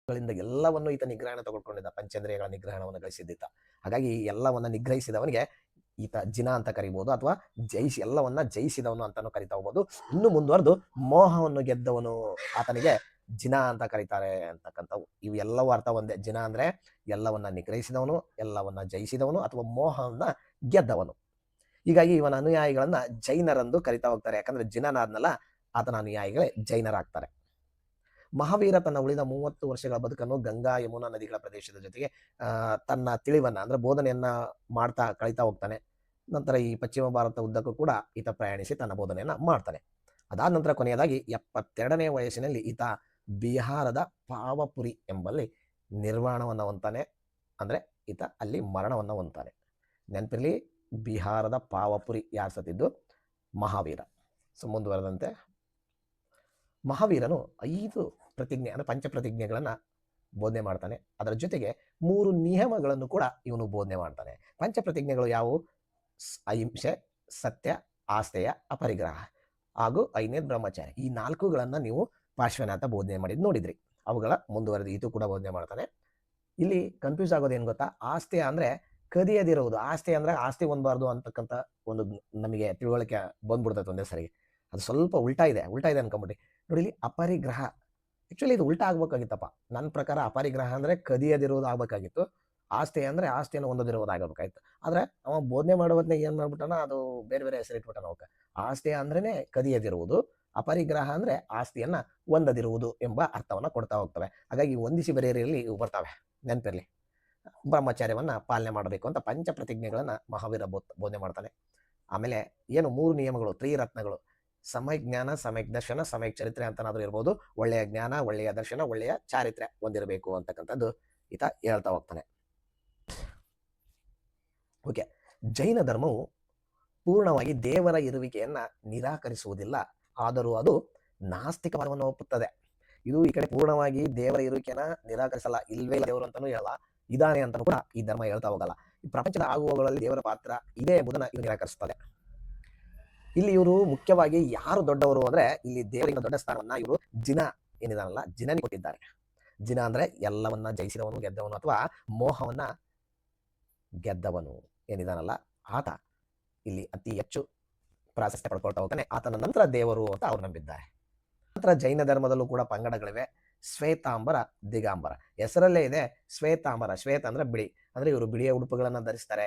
ಎಲ್ಲವನ್ನು ಈತ ನಿಗ್ರಹಣ ತಗೊಳ್ಕೊಂಡಿದ್ದ. ಪಂಚೇಂದ್ರಿಯಗಳ ನಿಗ್ರಹಣವನ್ನು ಗಳಿಸಿದ್ದ. ಹಾಗಾಗಿ ಎಲ್ಲವನ್ನ ನಿಗ್ರಹಿಸಿದವನಿಗೆ ಈತ ಜಿನ ಅಂತ ಕರಿಬಹುದು, ಅಥವಾ ಎಲ್ಲವನ್ನ ಜಯಿಸಿದವನು ಅಂತಾನು ಕರಿತಾ ಹೋಗ್ಬೋದು. ಇನ್ನು ಮುಂದುವರೆದು ಮೋಹವನ್ನು ಗೆದ್ದವನು, ಆತನಿಗೆ ಜಿನ ಅಂತ ಕರೀತಾರೆ ಅಂತಕ್ಕಂಥವು. ಇವು ಎಲ್ಲವೂ ಅರ್ಥ ಒಂದೇ. ಜಿನ ಅಂದ್ರೆ ಎಲ್ಲವನ್ನ ನಿಗ್ರಹಿಸಿದವನು, ಎಲ್ಲವನ್ನ ಜಯಿಸಿದವನು, ಅಥವಾ ಮೋಹವನ್ನ ಗೆದ್ದವನು. ಹೀಗಾಗಿ ಇವನ ಅನುಯಾಯಿಗಳನ್ನ ಜೈನರೆಂದು ಕರಿತಾ ಹೋಗ್ತಾರೆ. ಯಾಕಂದ್ರೆ ಜಿನನಾದ್ನಲ್ಲ, ಆತನ ಅನುಯಾಯಿಗಳೇ ಜೈನರಾಗ್ತಾರೆ. ಮಹಾವೀರ ತನ್ನ ಉಳಿದ 30 ವರ್ಷಗಳ ಬದುಕನ್ನು ಗಂಗಾ ಯಮುನಾ ನದಿಗಳ ಪ್ರದೇಶದ ಜೊತೆಗೆ ತನ್ನ ತಿಳಿವನ್ನ, ಅಂದ್ರೆ ಬೋಧನೆಯನ್ನ ಮಾಡ್ತಾ ಕಳೀತಾ ಹೋಗ್ತಾನೆ. ನಂತರ ಈ ಪಶ್ಚಿಮ ಭಾರತ ಉದ್ದಕ್ಕೂ ಕೂಡ ಈತ ಪ್ರಯಾಣಿಸಿ ತನ್ನ ಬೋಧನೆಯನ್ನ ಮಾಡ್ತಾನೆ. ಅದಾದ ನಂತರ ಕೊನೆಯದಾಗಿ 72ನೇ ವಯಸ್ಸಿನಲ್ಲಿ ಈತ ಬಿಹಾರದ ಪಾವಪುರಿ ಎಂಬಲ್ಲಿ ನಿರ್ವಾಣವನ್ನ ಹೊಂತಾನೆ. ಅಂದ್ರೆ ಈತ ಅಲ್ಲಿ ಮರಣವನ್ನ ಹೊಂತಾನೆ. ನೆನಪಿರ್ಲಿ, ಬಿಹಾರದ ಪಾವಪುರಿ ಯಾರು ಸತ್ತಿದ್ದು? ಮಹಾವೀರ. ಮುಂದುವರೆದಂತೆ ಮಹಾವೀರನು 5 ಪ್ರತಿಜ್ಞೆ, ಅಂದ್ರೆ ಪಂಚಪ್ರತಿಜ್ಞೆಗಳನ್ನ ಬೋಧನೆ ಮಾಡ್ತಾನೆ. ಅದರ ಜೊತೆಗೆ 3 ನಿಯಮಗಳನ್ನು ಕೂಡ ಇವನು ಬೋಧನೆ ಮಾಡ್ತಾನೆ. ಪಂಚಪ್ರತಿಜ್ಞೆಗಳು ಯಾವುವು? ಅಹಿಂಸೆ, ಸತ್ಯ, ಆಸ್ಥೇಯ, ಅಪರಿಗ್ರಹ ಹಾಗೂ 5ನೇದು ಬ್ರಹ್ಮಚಾರಿ. ಈ 4ಗಳನ್ನ ನೀವು ಪಾರ್ಶ್ವನಾಥ ಬೋಧನೆ ಮಾಡಿದ್ ನೋಡಿದ್ರಿ. ಅವುಗಳ ಮುಂದುವರೆದು ಈತು ಕೂಡ ಬೋಧನೆ ಮಾಡ್ತಾನೆ. ಇಲ್ಲಿ ಕನ್ಫ್ಯೂಸ್ ಆಗೋದು ಏನ್ ಗೊತ್ತಾ? ಆಸ್ಥೇಯ ಅಂದ್ರೆ ಕದಿಯದಿರುವುದು. ಆಸ್ತಿ ಅಂದ್ರೆ ಆಸ್ತಿ ಹೊಂದಬಾರ್ದು ಅಂತಕ್ಕಂಥ ಒಂದು ನಮಗೆ ತಿಳುವಳಿಕೆ ಬಂದ್ಬಿಡ್ತೈತೆ ಒಂದೇ ಸರಿ. ಅದು ಸ್ವಲ್ಪ ಉಲ್ಟಾ ಇದೆ ಅನ್ಕೊಂಬಿಟ್ಟಿ ನೋಡಿ. ಇಲ್ಲಿ ಅಪರಿಗ್ರಹ, ಆಕ್ಚುಲಿ ಇದು ಉಲ್ಟಾ ಆಗ್ಬೇಕಾಗಿತ್ತಪ್ಪ. ನನ್ನ ಪ್ರಕಾರ ಅಪರಿಗ್ರಹ ಅಂದ್ರೆ ಕದಿಯದಿರುವುದು ಆಗ್ಬೇಕಾಗಿತ್ತು. ಆಸ್ತಿ ಅಂದ್ರೆ ಆಸ್ತಿಯನ್ನು ಹೊಂದದಿರುವುದಾಗಬೇಕಾಗಿತ್ತು. ಆದ್ರೆ ಅವ ಬೋಧನೆ ಮಾಡುವತ್ನಾಗ ಏನ್ ಮಾಡ್ಬಿಟ್ಟಾನ, ಅದು ಬೇರೆ ಬೇರೆ ಹೆಸರಿಟ್ಬಿಟ್ಟಾನ ಅವಕ್ಕೆ. ಆಸ್ತಿ ಅಂದ್ರೇನೆ ಕದಿಯದಿರುವುದು, ಅಪರಿಗ್ರಹ ಅಂದ್ರೆ ಆಸ್ತಿಯನ್ನ ಹೊಂದದಿರುವುದು ಎಂಬ ಅರ್ಥವನ್ನ ಕೊಡ್ತಾ ಹೋಗ್ತವೆ. ಹಾಗಾಗಿ ಹೊಂದಿಸಿ ಬರೆಯರಲ್ಲಿ ಇವು ಬರ್ತಾವೆ, ನೆನಪಿರ್ಲಿ. ಬ್ರಹ್ಮಚಾರ್ಯವನ್ನ ಪಾಲನೆ ಮಾಡಬೇಕು ಅಂತ ಪಂಚಪ್ರತಿಜ್ಞೆಗಳನ್ನ ಮಹಾವೀರ ಬೋಧನೆ ಮಾಡ್ತಾನೆ. ಆಮೇಲೆ ಏನು 3 ನಿಯಮಗಳು, ತ್ರಿರತ್ನಗಳು, ಸಮಯಕ್ ಜ್ಞಾನ, ಸಮಯಕ್ ದರ್ಶನ, ಸಮಯಕ್ ಚರಿತ್ರೆ ಅಂತನಾದ್ರೂ ಇರ್ಬೋದು. ಒಳ್ಳೆಯ ಜ್ಞಾನ, ಒಳ್ಳೆಯ ದರ್ಶನ, ಒಳ್ಳೆಯ ಚಾರಿತ್ರ್ಯ ಹೊಂದಿರಬೇಕು ಅಂತಕ್ಕಂಥದ್ದು ಈತ ಹೇಳ್ತಾ ಹೋಗ್ತಾನೆ. ಓಕೆ, ಜೈನ ಧರ್ಮವು ಪೂರ್ಣವಾಗಿ ದೇವರ ಇರುವಿಕೆಯನ್ನ ನಿರಾಕರಿಸುವುದಿಲ್ಲ, ಆದರೂ ಅದು ನಾಸ್ತಿಕವಾದವನ್ನು ಒಪ್ಪುತ್ತದೆ. ಇದು ಈ ಕಡೆ ಪೂರ್ಣವಾಗಿ ದೇವರ ಇರುವಿಕೆಯನ್ನ ನಿರಾಕರಿಸಲ್ಲ, ಇಲ್ವೇ ಇಲ್ಲ ದೇವರು ಅಂತಾನೂ ಹೇಳಲ್ಲ, ಇದಾನೆ ಅಂತಾನೂ ಕೂಡ ಈ ಧರ್ಮ ಹೇಳ್ತಾ ಹೋಗಲ್ಲ. ಈ ಪ್ರಪಂಚದ ಆಗುವಗಳಲ್ಲಿ ದೇವರ ಪಾತ್ರ ಇದೆ ಎಂಬುದನ್ನ ಇದು ನಿರಾಕರಿಸುತ್ತದೆ. ಇಲ್ಲಿ ಇವರು ಮುಖ್ಯವಾಗಿ ಯಾರು ದೊಡ್ಡವರು ಅಂದ್ರೆ, ಇಲ್ಲಿ ದೇವರಿಂದ ದೊಡ್ಡ ಸ್ಥಾನವನ್ನ ಇವರು ಜಿನ ಏನಿದಾನಲ್ಲ, ಜಿನನಿಗೆ ಕೊಟ್ಟಿದ್ದಾರೆ. ಜಿನ ಅಂದ್ರೆ ಎಲ್ಲವನ್ನ ಜಯಿಸಿದವನು, ಗೆದ್ದವನು, ಅಥವಾ ಮೋಹವನ್ನ ಗೆದ್ದವನು ಏನಿದಾನಲ್ಲ, ಆತ ಇಲ್ಲಿ ಅತಿ ಹೆಚ್ಚು ಪ್ರಾಶಸ್ತ್ಯ ಪಡ್ಕೊಳ್ತಾ ಹೋಗ್ತಾನೆ. ಆತನ ನಂತರ ದೇವರು ಅಂತ ಅವ್ರು ನಂಬಿದ್ದಾರೆ. ನಂತರ ಜೈನ ಧರ್ಮದಲ್ಲೂ ಕೂಡ ಪಂಗಡಗಳಿವೆ. ಶ್ವೇತಾಂಬರ, ದಿಗಂಬರ. ಹೆಸರಲ್ಲೇ ಇದೆ ಶ್ವೇತಾಂಬರ. ಶ್ವೇತ ಅಂದ್ರೆ ಬಿಳಿ, ಅಂದ್ರೆ ಇವರು ಬಿಳಿಯ ಉಡುಪುಗಳನ್ನ ಧರಿಸ್ತಾರೆ.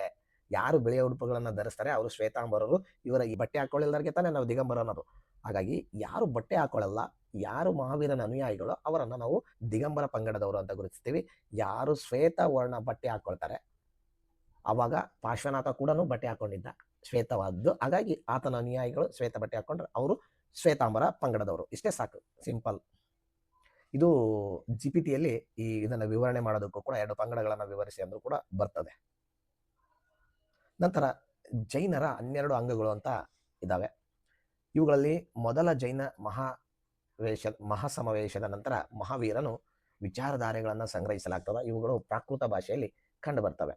ಯಾರು ಬಿಳಿಯ ಉಡುಪುಗಳನ್ನ ಧರಿಸ್ತಾರೆ ಅವರು ಶ್ವೇತಾಂಬರರು. ಇವರ ಈ ಬಟ್ಟೆ ಹಾಕೊಳ್ಳಿಲ್ಲದಕ್ಕೆ ತಾನೇ ನಾವು ದಿಗಂಬರ ಅನ್ನೋದು. ಹಾಗಾಗಿ ಯಾರು ಬಟ್ಟೆ ಹಾಕೊಳ್ಳಲ್ಲ, ಯಾರು ಮಹಾವೀರನ ಅನುಯಾಯಿಗಳು, ಅವರನ್ನ ನಾವು ದಿಗಂಬರ ಪಂಗಡದವರು ಅಂತ ಗುರುತಿಸ್ತೀವಿ. ಯಾರು ಶ್ವೇತ ವರ್ಣ ಬಟ್ಟೆ ಹಾಕೊಳ್ತಾರೆ, ಅವಾಗ ಪಾರ್ಶ್ವನಾಥ ಕೂಡ ಬಟ್ಟೆ ಹಾಕೊಂಡಿದ್ದ ಶ್ವೇತವಾದ್ದು. ಹಾಗಾಗಿ ಆತನ ಅನುಯಾಯಿಗಳು ಶ್ವೇತ ಬಟ್ಟೆ ಹಾಕೊಂಡ್ರೆ ಅವರು ಶ್ವೇತಾಂಬರ ಪಂಗಡದವರು. ಇಷ್ಟೇ ಸಾಕು, ಸಿಂಪಲ್. ಇದು ಜಿಪಿಟಿಯಲ್ಲಿ ಇದನ್ನ ವಿವರಣೆ ಮಾಡೋದಕ್ಕೂ ಕೂಡ 2 ಪಂಗಡಗಳನ್ನ ವಿವರಿಸಿ ಅಂದ್ರೂ ಕೂಡ ಬರ್ತದೆ. ನಂತರ ಜೈನರ 12 ಅಂಗಗಳು ಅಂತ ಇದ್ದಾವೆ. ಇವುಗಳಲ್ಲಿ ಮೊದಲ ಜೈನ ಮಹಾ ಮಹಾಸಮಾವೇಶದ ನಂತರ ಮಹಾವೀರನು ವಿಚಾರಧಾರೆಗಳನ್ನು ಸಂಗ್ರಹಿಸಲಾಗ್ತದೆ. ಇವುಗಳು ಪ್ರಾಕೃತ ಭಾಷೆಯಲ್ಲಿ ಕಂಡು ಬರ್ತವೆ.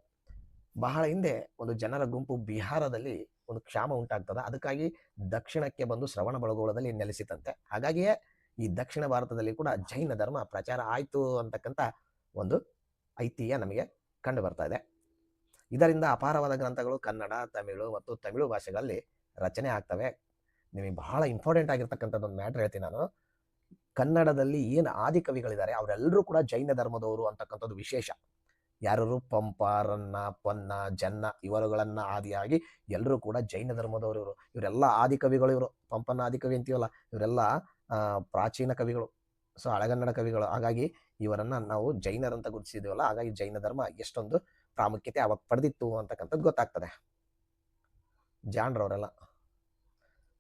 ಬಹಳ ಹಿಂದೆ ಒಂದು ಜನರ ಗುಂಪು ಬಿಹಾರದಲ್ಲಿ ಒಂದು ಕ್ಷಾಮ ಉಂಟಾಗ್ತದೆ. ಅದಕ್ಕಾಗಿ ದಕ್ಷಿಣಕ್ಕೆ ಬಂದು ಶ್ರವಣ ಬೆಳಗೊಳದಲ್ಲಿ ನೆಲೆಸಿತಂತೆ. ಹಾಗಾಗಿಯೇ ಈ ದಕ್ಷಿಣ ಭಾರತದಲ್ಲಿ ಕೂಡ ಜೈನ ಧರ್ಮ ಪ್ರಚಾರ ಆಯಿತು ಅಂತಕ್ಕಂಥ ಒಂದು ಐತಿಹ್ಯ ನಮಗೆ ಕಂಡು ಬರ್ತಾ ಇದೆ. ಇದರಿಂದ ಅಪಾರವಾದ ಗ್ರಂಥಗಳು ಕನ್ನಡ, ತಮಿಳು ಮತ್ತು ತಮಿಳು ಭಾಷೆಗಳಲ್ಲಿ ರಚನೆ ಆಗ್ತವೆ. ನಿಮಗೆ ಬಹಳ ಇಂಪಾರ್ಟೆಂಟ್ ಆಗಿರ್ತಕ್ಕಂಥದ್ದು ಒಂದು ಮ್ಯಾಟ್ರ್ ಹೇಳ್ತೀನಿ ನಾನು. ಕನ್ನಡದಲ್ಲಿ ಏನು ಆದಿಕವಿಗಳಿದ್ದಾರೆ ಅವರೆಲ್ಲರೂ ಕೂಡ ಜೈನ ಧರ್ಮದವರು ಅಂತಕ್ಕಂಥದ್ದು ವಿಶೇಷ. ಯಾರು ಪಂಪ, ರನ್ನ, ಪೊನ್ನ, ಜನ್ನ ಇವರುಗಳನ್ನ ಆದಿಯಾಗಿ ಎಲ್ಲರೂ ಕೂಡ ಜೈನ ಧರ್ಮದವರು. ಇವರೆಲ್ಲ ಆದಿಕವಿಗಳು. ಇವರು ಪಂಪನ ಆದಿಕವಿ ಅಂತೀವಲ್ಲ, ಇವರೆಲ್ಲ ಪ್ರಾಚೀನ ಕವಿಗಳು. ಸೊ ಹಳೆಗನ್ನಡ ಕವಿಗಳು. ಹಾಗಾಗಿ ಇವರನ್ನ ನಾವು ಜೈನರಂತ ಗುರುತಿಸಿದೀವಲ್ಲ, ಹಾಗಾಗಿ ಜೈನ ಧರ್ಮ ಎಷ್ಟೊಂದು ಪ್ರಾಮುಖ್ಯತೆ ಅವಾಗ ಪಡೆದಿತ್ತು ಅಂತಕ್ಕಂಥದ್ದು ಗೊತ್ತಾಗ್ತದೆ. ಜಾಣ್ರವರೆಲ್ಲ.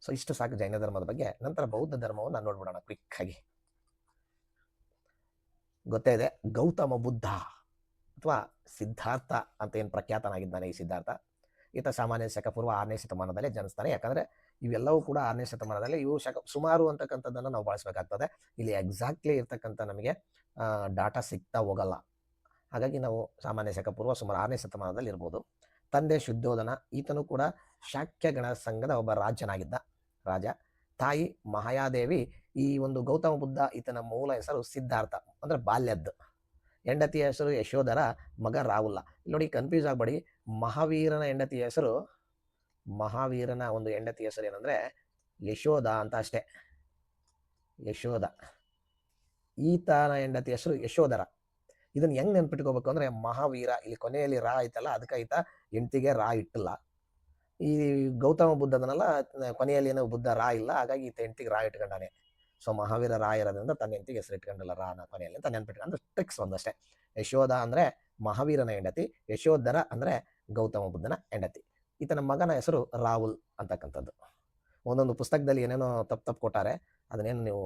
ಸೊ ಇಷ್ಟು ಸಾಕು ಜೈನ ಧರ್ಮದ ಬಗ್ಗೆ. ನಂತರ ಬೌದ್ಧ ಧರ್ಮವನ್ನು ನೋಡ್ಬಿಡೋಣ ಕ್ವಿಕ್ ಆಗಿ. ಗೊತ್ತೇ ಇದೆ, ಗೌತಮ ಬುದ್ಧ ಅಥವಾ ಸಿದ್ಧಾರ್ಥ ಅಂತ ಏನು ಪ್ರಖ್ಯಾತನಾಗಿದ್ದಾನೆ ಈ ಸಿದ್ಧಾರ್ಥ, ಈತ ಸಾಮಾನ್ಯ ಶಕಪೂರ್ವ 6ನೇ ಶತಮಾನದಲ್ಲೇ ಜನಿಸ್ತಾನೆ. ಯಾಕಂದ್ರೆ ಇವೆಲ್ಲವೂ ಕೂಡ 6ನೇ ಶತಮಾನದಲ್ಲಿ ಇವು ಸುಮಾರು ಅಂತಕ್ಕಂಥದ್ದನ್ನು ನಾವು ಬಳಸಬೇಕಾಗ್ತದೆ. ಇಲ್ಲಿ ಎಕ್ಸಾಕ್ಟ್ಲಿ ಇರ್ತಕ್ಕಂಥ ನಮಗೆ ಡಾಟಾ ಸಿಗ್ತಾ ಹೋಗಲ್ಲ. ಹಾಗಾಗಿ ನಾವು ಸಾಮಾನ್ಯ ಶಕಪೂರ್ವ ಸುಮಾರು 6ನೇ ಶತಮಾನದಲ್ಲಿ ಇರ್ಬೋದು. ತಂದೆ ಶುದ್ಧೋಧನ, ಈತನು ಕೂಡ ಶಾಕ್ಯಗಣ ಸಂಘದ ಒಬ್ಬ ರಾಜ. ತಾಯಿ ಮಹಾಯಾದೇವಿ. ಈ ಒಂದು ಗೌತಮ ಬುದ್ಧ ಈತನ ಮೂಲ ಹೆಸರು ಸಿದ್ಧಾರ್ಥ, ಅಂದ್ರೆ ಬಾಲ್ಯದ್ದು. ಹೆಂಡತಿಯ ಹೆಸರು ಯಶೋಧರ, ಮಗ ರಾಹುಲ. ಇಲ್ಲಿ ನೋಡಿ, ಕನ್ಫ್ಯೂಸ್ ಆಗಬೇಡಿ. ಮಹಾವೀರನ ಒಂದು ಹೆಂಡತಿ ಹೆಸರು ಏನಂದ್ರೆ ಯಶೋಧ ಅಂತ ಅಷ್ಟೇ. ಯಶೋಧ. ಈತನ ಹೆಂಡತಿ ಹೆಸರು ಯಶೋಧರ. ಇದನ್ನ ಹೆಂಗ್ ನೆನ್ಪಿಟ್ಕೋಬೇಕು ಅಂದ್ರೆ, ಮಹಾವೀರ ಇಲ್ಲಿ ಕೊನೆಯಲ್ಲಿ ರಾ ಐತಲ್ಲ, ಅದಕ್ಕೆ ಈತ ಹೆಂಡತಿಗೆ ರಾ ಇಟ್ಟಿಲ್ಲ. ಈ ಗೌತಮ ಬುದ್ಧದನ್ನೆಲ್ಲ ಕೊನೆಯಲ್ಲಿ ಏನೋ ಬುದ್ಧ ರಾ ಇಲ್ಲ, ಹಾಗಾಗಿ ಈತ ಹೆಂಡತಿಗೆ ರಾ ಇಟ್ಕೊಂಡಾನೆ. ಸೊ ಮಹಾವೀರ ರಾ ಇರೋದ್ರಿಂದ ತನ್ನ ಹೆಂಡತಿಗೆ ಹೆಸರು ಇಟ್ಕೊಂಡಿಲ್ಲ ರಾನ ಕೊನೆಯಲ್ಲಿ ಅಂತ ನೆನ್ಪಿಟ್ಕೊಂಡು, ಅಂದ್ರೆ ಟ್ರಿಕ್ಸ್ ಒಂದಷ್ಟೇ. ಯಶೋಧ ಅಂದ್ರೆ ಮಹಾವೀರನ ಹೆಂಡತಿ, ಯಶೋಧರ ಅಂದ್ರೆ ಗೌತಮ ಬುದ್ಧನ ಹೆಂಡತಿ. ಈತನ ಮಗನ ಹೆಸರು ರಾಹುಲ್ ಅಂತಕ್ಕಂಥದ್ದು. ಒಂದೊಂದು ಪುಸ್ತಕದಲ್ಲಿ ಏನೇನೋ ತಪ್ಪು ಕೊಟ್ಟಾರೆ, ಅದನ್ನೇನು ನೀವು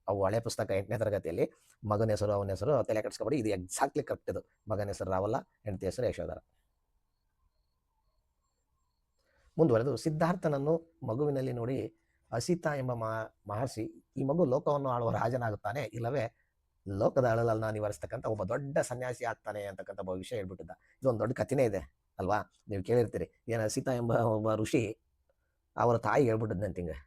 ಅವು ಹಳೆ ಪುಸ್ತಕ 8ನೇ ತರಗತಿಯಲ್ಲಿ ಮಗನ ಹೆಸರು ಅವನ ಹೆಸರು ತಲೆ ಕೆಡಿಸ್ಕೊಬೇಡಿ. ಇದು ಎಕ್ಸಾಕ್ಟ್ಲಿ ಕರೆಕ್ಟ್. ಇದು ಮಗನ ಹೆಸರು ರಾಹುಲ, ಹೆಂಡತಿ ಹೆಸರು ಯಶೋಧರ. ಮುಂದುವರೆದು ಸಿದ್ಧಾರ್ಥನನ್ನು ಮಗುವಿನಲ್ಲಿ ನೋಡಿ ಅಸಿತ ಎಂಬ ಮಹರ್ಷಿ, ಈ ಮಗು ಲೋಕವನ್ನು ಆಳುವ ರಾಜನಾಗುತ್ತಾನೆ, ಇಲ್ಲವೇ ಲೋಕದ ಅಳಲನ್ನ ನಿವಾರಿಸ್ತಕ್ಕಂಥ ಒಬ್ಬ ದೊಡ್ಡ ಸನ್ಯಾಸಿ ಆಗ್ತಾನೆ ಅಂತಕ್ಕಂಥ ಭವಿಷ್ಯ ಹೇಳ್ಬಿಟ್ಟಿದ್ದ. ಇದೊಂದು ದೊಡ್ಡ ಕಥೆನೇ ಇದೆ ಅಲ್ವಾ, ನೀವು ಕೇಳಿರ್ತೀರಿ. ಏನು ಅಸಿತ ಎಂಬ ಒಬ್ಬ ಋಷಿ ಅವರ ತಾಯಿ ಹೇಳ್ಬಿಟ್ಟಿದ್ದಂತೆ, ಹಿಂಗೆ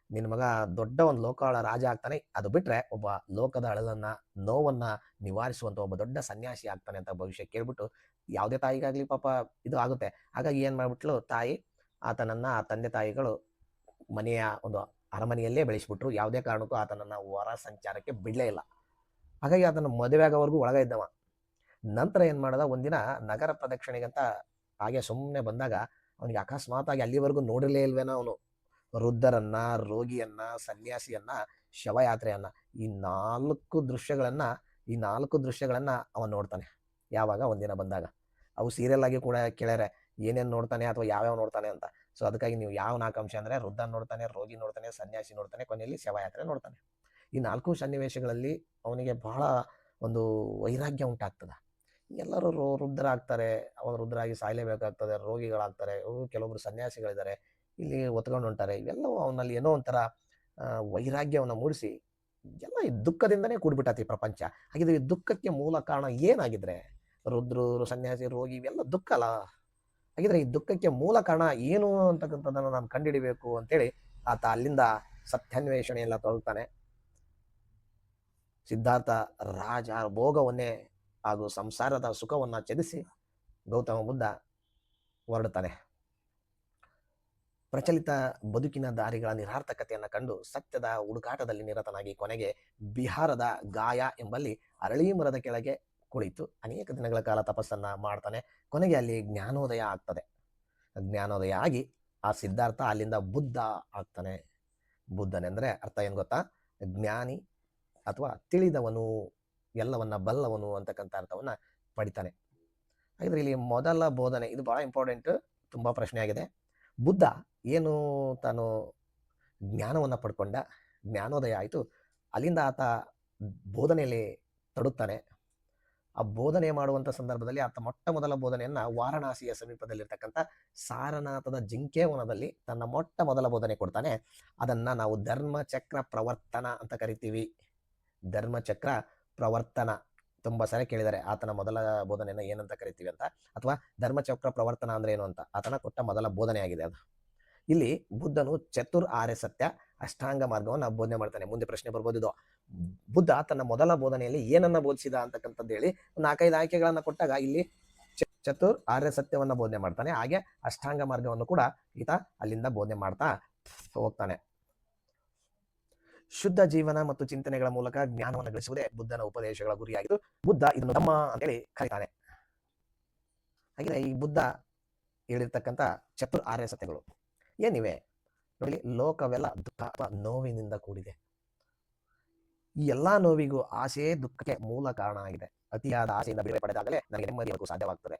ನಿನ್ನ ಮಗ ದೊಡ್ಡ ಒಂದು ಲೋಕಾಳ ರಾಜ ಆಗ್ತಾನೆ, ಅದು ಬಿಟ್ರೆ ಒಬ್ಬ ಲೋಕದ ಅಳಲನ್ನ ನೋವನ್ನ ನಿವಾರಿಸುವಂತ ಒಬ್ಬ ದೊಡ್ಡ ಸನ್ಯಾಸಿ ಆಗ್ತಾನೆ ಅಂತ ಭವಿಷ್ಯ ಕೇಳ್ಬಿಟ್ಟು, ಯಾವುದೇ ತಾಯಿಗಾಗ್ಲಿ ಪಾಪ ಇದು ಆಗುತ್ತೆ. ಹಾಗಾಗಿ ಏನ್ ಮಾಡ್ಬಿಟ್ಲು ತಾಯಿ, ಆತನನ್ನ ಆ ತಂದೆ ತಾಯಿಗಳು ಮನೆಯ ಒಂದು ಅರಮನೆಯಲ್ಲೇ ಬೆಳೆಸ್ಬಿಟ್ರು. ಯಾವುದೇ ಕಾರಣಕ್ಕೂ ಆತನನ್ನ ಹೊರ ಸಂಚಾರಕ್ಕೆ ಬಿಡಲೇ ಇಲ್ಲ. ಹಾಗಾಗಿ ಆತನ ಮದುವೆ ಆಗೋವರೆಗೂ ಒಳಗ ಇದ್ದವ. ನಂತರ ಏನ್ ಮಾಡ್ದ, ಒಂದಿನ ನಗರ ಪ್ರದಕ್ಷಿಣೆಗಂತ ಹಾಗೆ ಸುಮ್ಮನೆ ಬಂದಾಗ ಅವನಿಗೆ ಅಕಸ್ಮಾತ್ ಆಗಿ ಅಲ್ಲಿವರೆಗೂ ನೋಡಿರಲೇ ಇಲ್ವೇನೋ ಅವನು ವೃದ್ಧರನ್ನ, ರೋಗಿಯನ್ನ, ಸನ್ಯಾಸಿಯನ್ನ, ಶವಯಾತ್ರೆಯನ್ನ, ಈ ನಾಲ್ಕು ದೃಶ್ಯಗಳನ್ನ ಅವನು ನೋಡ್ತಾನೆ. ಯಾವಾಗ ಒಂದಿನ ಬಂದಾಗ. ಅವು ಸೀರಿಯಲ್ ಆಗಿ ಕೂಡ ಕೇಳ್ಯಾರೆ ಏನೇನು ನೋಡ್ತಾನೆ ಅಥವಾ ಯಾವ್ಯಾವ ನೋಡ್ತಾನೆ ಅಂತ. ಸೊ ಅದಕ್ಕಾಗಿ ನೀವು ಯಾವ 4 ಅಂಶ ಅಂದ್ರೆ ವೃದ್ಧ ನೋಡ್ತಾನೆ, ರೋಗಿ ನೋಡ್ತಾನೆ, ಸನ್ಯಾಸಿ ನೋಡ್ತಾನೆ, ಕೊನೆಯಲ್ಲಿ ಶವಯಾತ್ರೆ ನೋಡ್ತಾನೆ. ಈ 4 ಸನ್ನಿವೇಶಗಳಲ್ಲಿ ಅವನಿಗೆ ಬಹಳ ಒಂದು ವೈರಾಗ್ಯ ಉಂಟಾಗ್ತದೆ. ಎಲ್ಲರೂ ವೃದ್ಧರಾಗ್ತಾರೆ, ಅವಾಗ ವೃದ್ಧರಾಗಿ ಸಾಯ್ಲೇಬೇಕಾಗ್ತದೆ, ರೋಗಿಗಳಾಗ್ತಾರೆ, ಕೆಲವೊಬ್ರು ಸನ್ಯಾಸಿಗಳಿದ್ದಾರೆ, ಇಲ್ಲಿ ಒತ್ಕೊಂಡು ಹೊಂಟಾರೆ. ಇವೆಲ್ಲವೂ ಅವನಲ್ಲಿ ಏನೋ ಒಂಥರ ವೈರಾಗ್ಯವನ್ನು ಮೂಡಿಸಿ ಎಲ್ಲ ಈ ದುಃಖದಿಂದನೇ ಕೂಡ್ಬಿಟ್ಟತಿ ಪ್ರಪಂಚ. ಹಾಗಿದ್ರೆ ಈ ದುಃಖಕ್ಕೆ ಮೂಲ ಕಾರಣ ಏನಾಗಿದ್ರೆ, ವೃದ್ಧರು, ಸನ್ಯಾಸಿ, ರೋಗಿ ಇವೆಲ್ಲ ದುಃಖ ಅಲ್ಲ. ಹಾಗಿದ್ರೆ ಈ ದುಃಖಕ್ಕೆ ಮೂಲ ಕಾರಣ ಏನು ಅಂತಕ್ಕಂಥದ್ದನ್ನು ನಾನು ಕಂಡುಹಿಡಿಬೇಕು ಅಂತೇಳಿ ಆತ ಅಲ್ಲಿಂದ ಸತ್ಯಾನ್ವೇಷಣೆ ಎಲ್ಲ ತೊಳ್ತಾನೆ. ಸಿದ್ಧಾರ್ಥ ರಾಜ ಭೋಗವನ್ನೇ ಹಾಗೂ ಸಂಸಾರದ ಸುಖವನ್ನ ತ್ಯಜಿಸಿ ಗೌತಮ ಬುದ್ಧ ಹೊರಡುತ್ತಾನೆ. ಪ್ರಚಲಿತ ಬದುಕಿನ ದಾರಿಗಳ ನಿರಾರ್ಥಕತೆಯನ್ನು ಕಂಡು ಸತ್ಯದ ಹುಡುಕಾಟದಲ್ಲಿ ನಿರತನಾಗಿ ಕೊನೆಗೆ ಬಿಹಾರದ ಗಾಯ ಎಂಬಲ್ಲಿ ಅರಳಿ ಮರದ ಕೆಳಗೆ ಕುಳಿತು ಅನೇಕ ದಿನಗಳ ಕಾಲ ತಪಸ್ಸನ್ನ ಮಾಡ್ತಾನೆ. ಕೊನೆಗೆ ಅಲ್ಲಿ ಜ್ಞಾನೋದಯ ಆಗ್ತದೆ. ಜ್ಞಾನೋದಯ ಆಗಿ ಆ ಸಿದ್ಧಾರ್ಥ ಅಲ್ಲಿಂದ ಬುದ್ಧ ಆಗ್ತಾನೆ. ಬುದ್ಧನೆಂದ್ರೆ ಅರ್ಥ ಏನ್ ಗೊತ್ತಾ, ಜ್ಞಾನಿ ಅಥವಾ ತಿಳಿದವನು, ಎಲ್ಲವನ್ನ ಬಲ್ಲವನು ಅಂತಕ್ಕಂಥ ಅರ್ಥವನ್ನ ಪಡಿತಾನೆ. ಹಾಗಿದ್ರೆ ಇಲ್ಲಿ ಮೊದಲ ಬೋಧನೆ ಇದು ಬಹಳ ಇಂಪಾರ್ಟೆಂಟ್, ತುಂಬಾ ಪ್ರಶ್ನೆ ಆಗಿದೆ. ಬುದ್ಧ ಏನು ತಾನು ಜ್ಞಾನವನ್ನ ಪಡ್ಕೊಂಡ, ಜ್ಞಾನೋದಯ ಆಯಿತು, ಅಲ್ಲಿಂದ ಆತ ಬೋಧನೆಯಲ್ಲಿ ತೊಡಗ್ತಾನೆ. ಆ ಬೋಧನೆ ಮಾಡುವಂಥ ಸಂದರ್ಭದಲ್ಲಿ ಆತ ಮೊಟ್ಟ ಮೊದಲ ಬೋಧನೆಯನ್ನ ವಾರಣಾಸಿಯ ಸಮೀಪದಲ್ಲಿರ್ತಕ್ಕಂಥ ಸಾರನಾಥದ ಜಿಂಕೆವನದಲ್ಲಿ ತನ್ನ ಮೊಟ್ಟ ಮೊದಲ ಬೋಧನೆ ಕೊಡ್ತಾನೆ. ಅದನ್ನ ನಾವು ಧರ್ಮಚಕ್ರ ಪ್ರವರ್ತನ ಅಂತ ಕರಿತೀವಿ. ಧರ್ಮಚಕ್ರ ಪ್ರವರ್ತನ ತುಂಬಾ ಸರಿ ಕೇಳಿದ್ದಾರೆ, ಆತನ ಮೊದಲ ಬೋಧನೆಯನ್ನ ಏನಂತ ಕರಿತೀವಿ ಅಂತ, ಅಥವಾ ಧರ್ಮಚಕ್ರ ಪ್ರವರ್ತನ ಅಂದ್ರೆ ಏನು ಅಂತ ಆತನ ಕೊಟ್ಟ ಮೊದಲ ಬೋಧನೆ ಆಗಿದೆ ಅದು. ಇಲ್ಲಿ ಬುದ್ಧನು ಚತುರ್ ಆರ್ಯ ಸತ್ಯ ಅಷ್ಟಾಂಗ ಮಾರ್ಗವನ್ನು ಬೋಧನೆ ಮಾಡ್ತಾನೆ. ಮುಂದೆ ಪ್ರಶ್ನೆ ಬರ್ಬೋದು, ಇದು ಬುದ್ಧ ತನ್ನ ಮೊದಲ ಬೋಧನೆಯಲ್ಲಿ ಏನನ್ನ ಬೋಧಿಸಿದ ಅಂತಕ್ಕಂಥದ್ದು ಹೇಳಿ 4-5 ಆಯ್ಕೆಗಳನ್ನ ಕೊಟ್ಟಾಗ ಇಲ್ಲಿ ಚತುರ್ ಆರ್ಯ ಸತ್ಯವನ್ನ ಬೋಧನೆ ಮಾಡ್ತಾನೆ. ಹಾಗೆ ಅಷ್ಟಾಂಗ ಮಾರ್ಗವನ್ನು ಕೂಡ ಈತ ಅಲ್ಲಿಂದ ಬೋಧನೆ ಮಾಡ್ತಾ ಹೋಗ್ತಾನೆ. ಶುದ್ಧ ಜೀವನ ಮತ್ತು ಚಿಂತನೆಗಳ ಮೂಲಕ ಜ್ಞಾನವನ್ನು ಗಳಿಸುವುದೇ ಬುದ್ಧನ ಉಪದೇಶಗಳ ಗುರಿಯಾಗಿದ್ದು ಬುದ್ಧ ಇದನ್ನು ಧಮ್ಮ ಅಂತೇಳಿ ಕರೀತಾನೆ. ಹಾಗೆ ಈ ಬುದ್ಧ ಹೇಳಿರ್ತಕ್ಕಂಥ ಚತುರ್ ಆರ್ಯ ಸತ್ಯಗಳು ಏನಿವೆ ನೋಡಿ, ಲೋಕವೆಲ್ಲ ದುಃಖ ಅಥವಾ ನೋವಿನಿಂದ ಕೂಡಿದೆ. ಈ ಎಲ್ಲಾ ನೋವಿಗೂ ಆಸೆಯೇ ದುಃಖಕ್ಕೆ ಮೂಲ ಕಾರಣ ಆಗಿದೆ. ಅತಿಯಾದ ಆಸೆಯಿಂದ ಬಿಡುಗಡೆ ಪಡೆದಾಗಲೇ ನನಗೆ ನೆಮ್ಮದಿಯಾಗಲು ಸಾಧ್ಯವಾಗ್ತದೆ.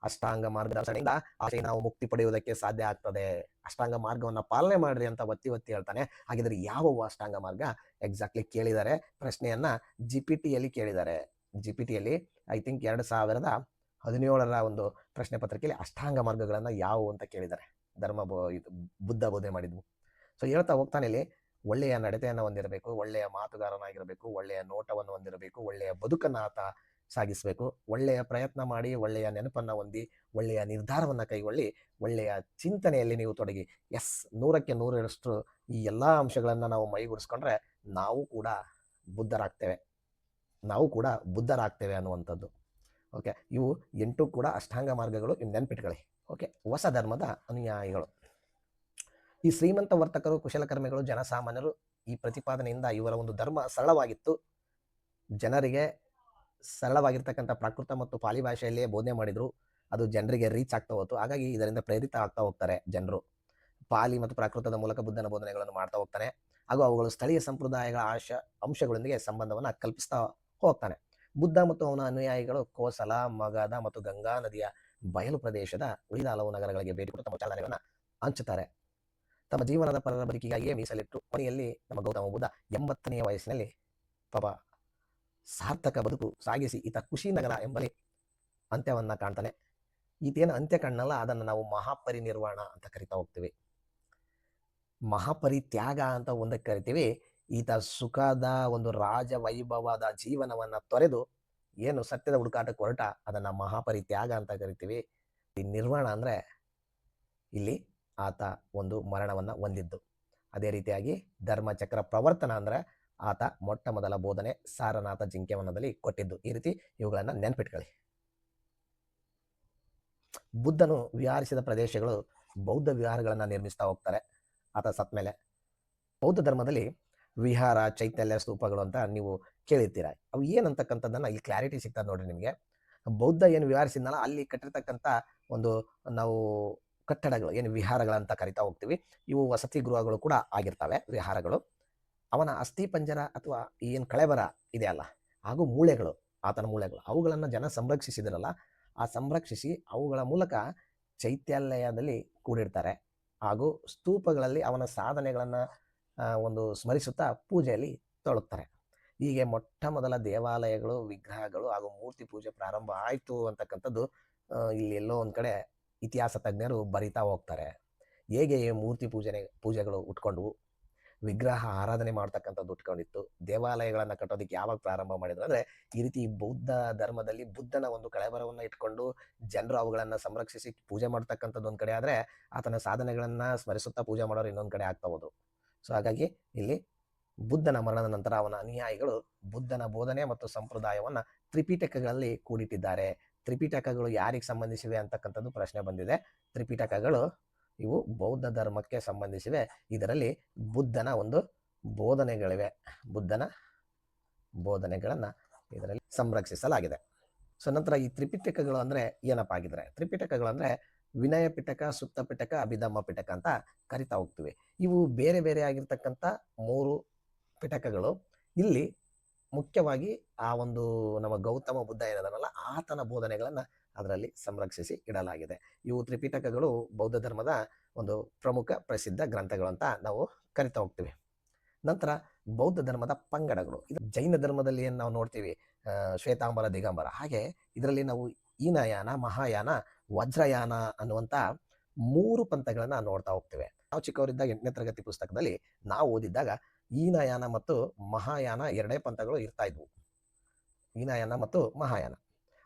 ಅಷ್ಟಾಂಗ ಮಾರ್ಗದರ್ಶನದಿಂದ ಆಸೆಯಿಂದ ನಾವು ಮುಕ್ತಿ ಪಡೆಯುವುದಕ್ಕೆ ಸಾಧ್ಯ ಆಗ್ತದೆ. ಅಷ್ಟಾಂಗ ಮಾರ್ಗವನ್ನ ಪಾಲನೆ ಮಾಡ್ರಿ ಅಂತ ಒತ್ತಿ ಒತ್ತಿ ಹೇಳ್ತಾನೆ. ಹಾಗಿದ್ರೆ ಯಾವುವು ಅಷ್ಟಾಂಗ ಮಾರ್ಗ ಎಕ್ಸಾಕ್ಟ್ಲಿ ಕೇಳಿದ್ದಾರೆ ಪ್ರಶ್ನೆಯನ್ನ ಜಿಪಿಟಿಯಲ್ಲಿ ಕೇಳಿದ್ದಾರೆ. ಜಿಪಿಟಿಯಲ್ಲಿ ಐ ಥಿಂಕ್ 2017ರ ಒಂದು ಪ್ರಶ್ನೆ ಪತ್ರಿಕೆಯಲ್ಲಿ ಅಷ್ಟಾಂಗ ಮಾರ್ಗಗಳನ್ನ ಯಾವುವು ಅಂತ ಕೇಳಿದ್ದಾರೆ. ಬುದ್ಧ ಬೋಧನೆ ಮಾಡಿದ್ವು. ಸೊ ಹೇಳ್ತಾ ಹೋಗ್ತಾನೆ, ಇಲ್ಲಿ ಒಳ್ಳೆಯ ನಡತೆಯನ್ನು ಹೊಂದಿರಬೇಕು, ಒಳ್ಳೆಯ ಮಾತುಗಾರನಾಗಿರಬೇಕು, ಒಳ್ಳೆಯ ನೋಟವನ್ನು ಹೊಂದಿರಬೇಕು, ಒಳ್ಳೆಯ ಬದುಕನ್ನು ಆತ ಸಾಗಿಸಬೇಕು, ಒಳ್ಳೆಯ ಪ್ರಯತ್ನ ಮಾಡಿ, ಒಳ್ಳೆಯ ನೆನಪನ್ನು ಹೊಂದಿ, ಒಳ್ಳೆಯ ನಿರ್ಧಾರವನ್ನು ಕೈಗೊಳ್ಳಿ, ಒಳ್ಳೆಯ ಚಿಂತನೆಯಲ್ಲಿ ನೀವು ತೊಡಗಿ. 100ಕ್ಕೆ 100ರಷ್ಟು ಈ ಎಲ್ಲ ಅಂಶಗಳನ್ನು ನಾವು ಮೈಗೂಡಿಸ್ಕೊಂಡ್ರೆ ನಾವು ಕೂಡ ಬುದ್ಧರಾಗ್ತೇವೆ ಅನ್ನುವಂಥದ್ದು. ಓಕೆ, ಇವು 8 ಕೂಡ ಅಷ್ಟಾಂಗ ಮಾರ್ಗಗಳು, ಇವು ನೆನ್ಪಿಟ್ಕೊಳ್ಳಿ. ಓಕೆ, ಹೊಸ ಧರ್ಮದ ಅನುಯಾಯಿಗಳು. ಈ ಶ್ರೀಮಂತ ವರ್ತಕರು, ಕುಶಲಕರ್ಮಿಗಳು, ಜನಸಾಮಾನ್ಯರು ಈ ಪ್ರತಿಪಾದನೆಯಿಂದ ಇವರ ಒಂದು ಧರ್ಮ ಸರಳವಾಗಿತ್ತು. ಜನರಿಗೆ ಸರಳವಾಗಿರ್ತಕ್ಕಂಥ ಪ್ರಾಕೃತ ಮತ್ತು ಪಾಲಿ ಭಾಷೆಯಲ್ಲಿಯೇ ಬೋಧನೆ ಮಾಡಿದ್ರು. ಅದು ಜನರಿಗೆ ರೀಚ್ ಆಗ್ತಾ ಹೋಯ್ತು. ಹಾಗಾಗಿ ಇದರಿಂದ ಪ್ರೇರಿತ ಆಗ್ತಾ ಹೋಗ್ತಾರೆ ಜನರು. ಪಾಲಿ ಮತ್ತು ಪ್ರಾಕೃತದ ಮೂಲಕ ಬುದ್ಧನ ಬೋಧನೆಗಳನ್ನು ಮಾಡ್ತಾ ಹೋಗ್ತಾನೆ. ಹಾಗೂ ಅವುಗಳು ಸ್ಥಳೀಯ ಸಂಪ್ರದಾಯಗಳ ಅಂಶಗಳೊಂದಿಗೆ ಸಂಬಂಧವನ್ನು ಕಲ್ಪಿಸ್ತಾ ಹೋಗ್ತಾನೆ. ಬುದ್ಧ ಮತ್ತು ಅವನ ಅನುಯಾಯಿಗಳು ಕೋಸಲ, ಮಗಧ ಮತ್ತು ಗಂಗಾ ನದಿಯ ಬಯಲು ಪ್ರದೇಶದ ಉಳಿದ ಹಲವು ನಗರಗಳಿಗೆ ಭೇಟಿ ಕೊಟ್ಟು ತಮ್ಮ ಚಾಲನೆಗಳನ್ನು ಹಂಚುತ್ತಾರೆ. ತಮ್ಮ ಜೀವನದ ಪರರ ಬದುಕಿಗಾಗಿಯೇ ಮೀಸಲಿಟ್ಟು ಕೊನೆಯಲ್ಲಿ ನಮ್ಮ ಗೌತಮ ಬುದ್ಧ 80ನೇ ವಯಸ್ಸಿನಲ್ಲಿ ಪಾಪ ಸಾರ್ಥಕ ಬದುಕು ಸಾಗಿಸಿ ಈತ ಕುಶಿನಗರ ಎಂಬಲ್ಲಿ ಅಂತ್ಯವನ್ನ ಕಾಣ್ತಾನೆ. ಈತೇನು ಅಂತ್ಯ ಕಾಣಲ್ಲ, ಅದನ್ನು ನಾವು ಮಹಾಪರಿನಿರ್ವಾಣ ಅಂತ ಕರಿತಾ ಹೋಗ್ತೀವಿ. ಮಹಾಪರಿತ್ಯಾಗ ಅಂತ ಒಂದಕ್ಕೆ ಕರಿತೀವಿ. ಈತ ಸುಖದ ಒಂದು ರಾಜ ವೈಭವದ ಜೀವನವನ್ನ ತೊರೆದು ಏನು ಸತ್ಯದ ಹುಡುಕಾಟಕ್ಕೆ ಹೊರಟ ಅದನ್ನ ಮಹಾಪರಿತ್ಯಾಗ ಅಂತ ಕರಿತೀವಿ. ಈ ನಿರ್ವಾಣ ಅಂದ್ರೆ ಇಲ್ಲಿ ಆತ ಒಂದು ಮರಣವನ್ನ ಹೊಂದಿದ್ದು. ಅದೇ ರೀತಿಯಾಗಿ ಧರ್ಮಚಕ್ರ ಪ್ರವರ್ತನ ಅಂದ್ರೆ ಆತ ಮೊಟ್ಟ ಮೊದಲ ಬೋಧನೆ ಸಾರನಾಥ ಜಿಂಕೆವನದಲ್ಲಿ ಕೊಟ್ಟಿದ್ದು. ಈ ರೀತಿ ಇವುಗಳನ್ನ ನೆನ್ಪಿಟ್ಕೊಳ್ಳಿ. ಬುದ್ಧನು ವಿಹಾರಿಸಿದ ಪ್ರದೇಶಗಳು ಬೌದ್ಧ ವಿಹಾರಗಳನ್ನ ನಿರ್ಮಿಸ್ತಾ ಹೋಗ್ತಾರೆ ಆತ ಸತ್ ಮೇಲೆ. ಬೌದ್ಧ ಧರ್ಮದಲ್ಲಿ ವಿಹಾರ, ಚೈತ್ಯ ಸ್ತೂಪಗಳು ಅಂತ ನೀವು ಕೇಳಿರ್ತೀರ. ಅವು ಏನಂತಕ್ಕಂಥದ್ದನ್ನ ಇಲ್ಲಿ ಕ್ಲಾರಿಟಿ ಸಿಗ್ತದೆ ನೋಡ್ರಿ ನಿಮಗೆ. ಬೌದ್ಧ ಏನು ವಿಹಾರಿಸಿದ್ನಲ್ಲ ಅಲ್ಲಿ ಕಟ್ಟಿರ್ತಕ್ಕಂಥ ಒಂದು ನಾವು ಕಟ್ಟಡಗಳು ಏನು ವಿಹಾರಗಳಂತ ಕರಿತಾ ಹೋಗ್ತೀವಿ. ಇವು ವಸತಿ ಗೃಹಗಳು ಕೂಡ ಆಗಿರ್ತವೆ ವಿಹಾರಗಳು. ಅವನ ಅಸ್ಥಿ ಪಂಜರ ಅಥವಾ ಏನು ಕಳೆಬರ ಇದೆಯಲ್ಲ, ಹಾಗೂ ಮೂಳೆಗಳು, ಆತನ ಮೂಳೆಗಳು, ಅವುಗಳನ್ನ ಜನ ಸಂರಕ್ಷಿಸಿದ್ರಲ್ಲ, ಆ ಸಂರಕ್ಷಿಸಿ ಅವುಗಳ ಮೂಲಕ ಚೈತ್ಯಾಲಯದಲ್ಲಿ ಕೂಡಿಡ್ತಾರೆ. ಹಾಗೂ ಸ್ತೂಪಗಳಲ್ಲಿ ಅವನ ಸಾಧನೆಗಳನ್ನ ಒಂದು ಸ್ಮರಿಸುತ್ತಾ ಪೂಜೆಯಲ್ಲಿ ತೊಳುತ್ತಾರೆ. ಹೀಗೆ ಮೊಟ್ಟ ಮೊದಲ ದೇವಾಲಯಗಳು, ವಿಗ್ರಹಗಳು ಹಾಗೂ ಮೂರ್ತಿ ಪೂಜೆ ಪ್ರಾರಂಭ ಆಯಿತು ಅಂತಕ್ಕಂಥದ್ದು ಇಲ್ಲಿ ಎಲ್ಲೋ ಒಂದ್ ಕಡೆ ಇತಿಹಾಸ ತಜ್ಞರು ಬರಿತಾ ಹೋಗ್ತಾರೆ. ಹೇಗೆ ಮೂರ್ತಿ ಪೂಜೆಗಳು ಉಟ್ಕೊಂಡ್ವು, ವಿಗ್ರಹ ಆರಾಧನೆ ಮಾಡ್ತಕ್ಕಂಥದ್ದು ಉಟ್ಕೊಂಡಿತ್ತು, ದೇವಾಲಯಗಳನ್ನ ಕಟ್ಟೋದಕ್ಕೆ ಯಾವಾಗ ಪ್ರಾರಂಭ ಮಾಡಿದ್ರು ಅಂದ್ರೆ ಈ ರೀತಿ ಬೌದ್ಧ ಧರ್ಮದಲ್ಲಿ ಬುದ್ಧನ ಒಂದು ಕಳೆಬರವನ್ನ ಇಟ್ಕೊಂಡು ಜನರು ಅವುಗಳನ್ನ ಸಂರಕ್ಷಿಸಿ ಪೂಜೆ ಮಾಡ್ತಕ್ಕಂಥದ್ದು ಒಂದ್ ಕಡೆ ಆದ್ರೆ, ಆತನ ಸಾಧನೆಗಳನ್ನ ಸ್ಮರಿಸುತ್ತಾ ಪೂಜೆ ಮಾಡೋರು ಇನ್ನೊಂದ್ ಕಡೆ ಆಗ್ತಾ ಹೋದು. ಸೊ ಹಾಗಾಗಿ ಇಲ್ಲಿ ಬುದ್ಧನ ಮರಣದ ನಂತರ ಅವನ ಅನುಯಾಯಿಗಳು ಬುದ್ಧನ ಬೋಧನೆ ಮತ್ತು ಸಂಪ್ರದಾಯವನ್ನ ತ್ರಿಪಿಟಕಗಳಲ್ಲಿ ಕೂಡಿಟ್ಟಿದ್ದಾರೆ. ತ್ರಿಪಿಟಕಗಳು ಯಾರಿಗೆ ಸಂಬಂಧಿಸಿವೆ ಅಂತಕ್ಕಂಥದ್ದು ಪ್ರಶ್ನೆ ಬಂದಿದೆ. ತ್ರಿಪಿಟಕಗಳು ಇವು ಬೌದ್ಧ ಧರ್ಮಕ್ಕೆ ಸಂಬಂಧಿಸಿವೆ. ಇದರಲ್ಲಿ ಬುದ್ಧನ ಒಂದು ಬೋಧನೆಗಳಿವೆ. ಬುದ್ಧನ ಬೋಧನೆಗಳನ್ನ ಇದರಲ್ಲಿ ಸಂರಕ್ಷಿಸಲಾಗಿದೆ. ಸೊ ನಂತರ ಈ ತ್ರಿಪಿಟಕಗಳು ಅಂದ್ರೆ ಏನಪ್ಪಾ ಆಗಿದ್ರೆ, ತ್ರಿಪಿಟಕಗಳು ಅಂದ್ರೆ ವಿನಯ ಪಿಟಕ, ಸುತ್ತ ಪಿಟಕ, ಅಭಿಧಮ್ಮ ಪಿಟಕ ಅಂತ ಕರಿತಾ ಹೋಗ್ತೀವಿ. ಇವು ಬೇರೆ ಬೇರೆ ಆಗಿರ್ತಕ್ಕಂಥ 3 ಪಿಟಕಗಳು. ಇಲ್ಲಿ ಮುಖ್ಯವಾಗಿ ಆ ಒಂದು ನಮ್ಮ ಗೌತಮ ಬುದ್ಧ ಏನದನಲ್ಲ ಆತನ ಬೋಧನೆಗಳನ್ನ ಅದರಲ್ಲಿ ಸಂರಕ್ಷಿಸಿ ಇಡಲಾಗಿದೆ. ಇವು ತ್ರಿಪಿಟಕಗಳು ಬೌದ್ಧ ಧರ್ಮದ ಒಂದು ಪ್ರಮುಖ ಪ್ರಸಿದ್ಧ ಗ್ರಂಥಗಳು ಅಂತ ನಾವು ಕರಿತಾ ಹೋಗ್ತೀವಿ. ನಂತರ ಬೌದ್ಧ ಧರ್ಮದ ಪಂಗಡಗಳು. ಇದು ಜೈನ ಧರ್ಮದಲ್ಲಿ ಏನು ನಾವು ನೋಡ್ತೀವಿ, ಶ್ವೇತಾಂಬರ ದಿಗಂಬರ, ಹಾಗೆ ಇದರಲ್ಲಿ ನಾವು ಹೀನಯಾನ, ಮಹಾಯಾನ, ವಜ್ರಯಾನ ಅನ್ನುವಂಥ 3 ಪಂಥಗಳನ್ನ ನೋಡ್ತಾ ಹೋಗ್ತೇವೆ. ನಾವು ಚಿಕ್ಕವರಿದ್ದಾಗ 8ನೇ ತರಗತಿ ಪುಸ್ತಕದಲ್ಲಿ ನಾವು ಓದಿದ್ದಾಗ ಹೀನಯಾನ ಮತ್ತು ಮಹಾಯಾನ 2 ಪಂಥಗಳು ಇರ್ತಾ ಇದ್ವು, ಹೀನಯಾನ ಮತ್ತು ಮಹಾಯಾನ.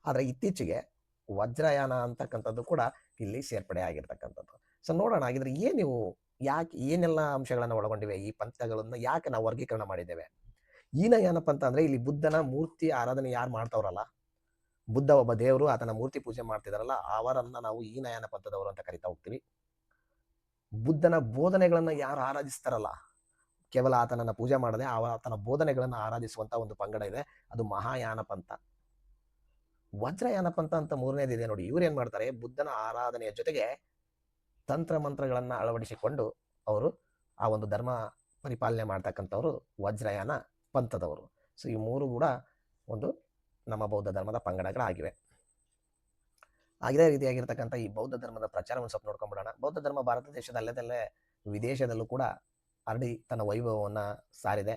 ಆದರೆ ಇತ್ತೀಚೆಗೆ ವಜ್ರಯಾನ ಅಂತಕ್ಕಂಥದ್ದು ಕೂಡ ಇಲ್ಲಿ ಸೇರ್ಪಡೆ ಆಗಿರ್ತಕ್ಕಂಥದ್ದು. ಸೊ ನೋಡೋಣ, ಹಾಗಿದ್ರೆ ಯಾಕೆ ಏನೆಲ್ಲ ಅಂಶಗಳನ್ನು ಒಳಗೊಂಡಿವೆ ಈ ಪಂಥಗಳನ್ನು ಯಾಕೆ ನಾವು ವರ್ಗೀಕರಣ ಮಾಡಿದ್ದೇವೆ? ಹೀನಯಾನ ಪಂಥ ಅಂದ್ರೆ ಇಲ್ಲಿ ಬುದ್ಧನ ಮೂರ್ತಿ ಆರಾಧನೆ ಯಾರು ಮಾಡ್ತಾವ್ರಲ್ಲ, ಬುದ್ಧ ಒಬ್ಬ ದೇವರು, ಆತನ ಮೂರ್ತಿ ಪೂಜೆ ಮಾಡ್ತಿದಾರಲ್ಲ, ಅವರನ್ನ ನಾವು ಹೀನಯಾನ ಪಂಥದವರು ಅಂತ ಕರಿತಾ ಹೋಗ್ತೀವಿ. ಬುದ್ಧನ ಬೋಧನೆಗಳನ್ನ ಯಾರು ಆರಾಧಿಸ್ತಾರಲ್ಲ, ಕೇವಲ ಆತನನ್ನ ಪೂಜೆ ಮಾಡದೆ ಆತನ ಬೋಧನೆಗಳನ್ನ ಆರಾಧಿಸುವಂತ ಒಂದು ಪಂಗಡ ಇದೆ, ಅದು ಮಹಾಯಾನ ಪಂಥ. ವಜ್ರಯಾನ ಪಂಥ ಅಂತ 3ನೇದಿದೆ ನೋಡಿ. ಇವ್ರು ಏನ್ ಮಾಡ್ತಾರೆ, ಬುದ್ಧನ ಆರಾಧನೆಯ ಜೊತೆಗೆ ತಂತ್ರ ಮಂತ್ರಗಳನ್ನ ಅಳವಡಿಸಿಕೊಂಡು ಅವರು ಆ ಒಂದು ಧರ್ಮ ಪರಿಪಾಲನೆ ಮಾಡ್ತಕ್ಕಂಥವ್ರು ವಜ್ರಯಾನ ಪಂಥದವರು. ಸೊ ಈ 3 ಕೂಡ ಒಂದು ನಮ್ಮ ಬೌದ್ಧ ಧರ್ಮದ ಪಂಗಡಗಳಾಗಿವೆ. ಇದೇ ರೀತಿಯಾಗಿರ್ತಕ್ಕಂಥ ಈ ಬೌದ್ಧ ಧರ್ಮದ ಪ್ರಚಾರವನ್ನು ಸ್ವಲ್ಪ ನೋಡ್ಕೊಂಡ್ಬಿಡೋಣ. ಬೌದ್ಧ ಧರ್ಮ ಭಾರತ ದೇಶದ ಅಲ್ಲದಲ್ಲೇ ವಿದೇಶದಲ್ಲೂ ಕೂಡ ಹರಡಿ ತನ್ನ ವೈಭವವನ್ನ ಸಾರಿದೆ.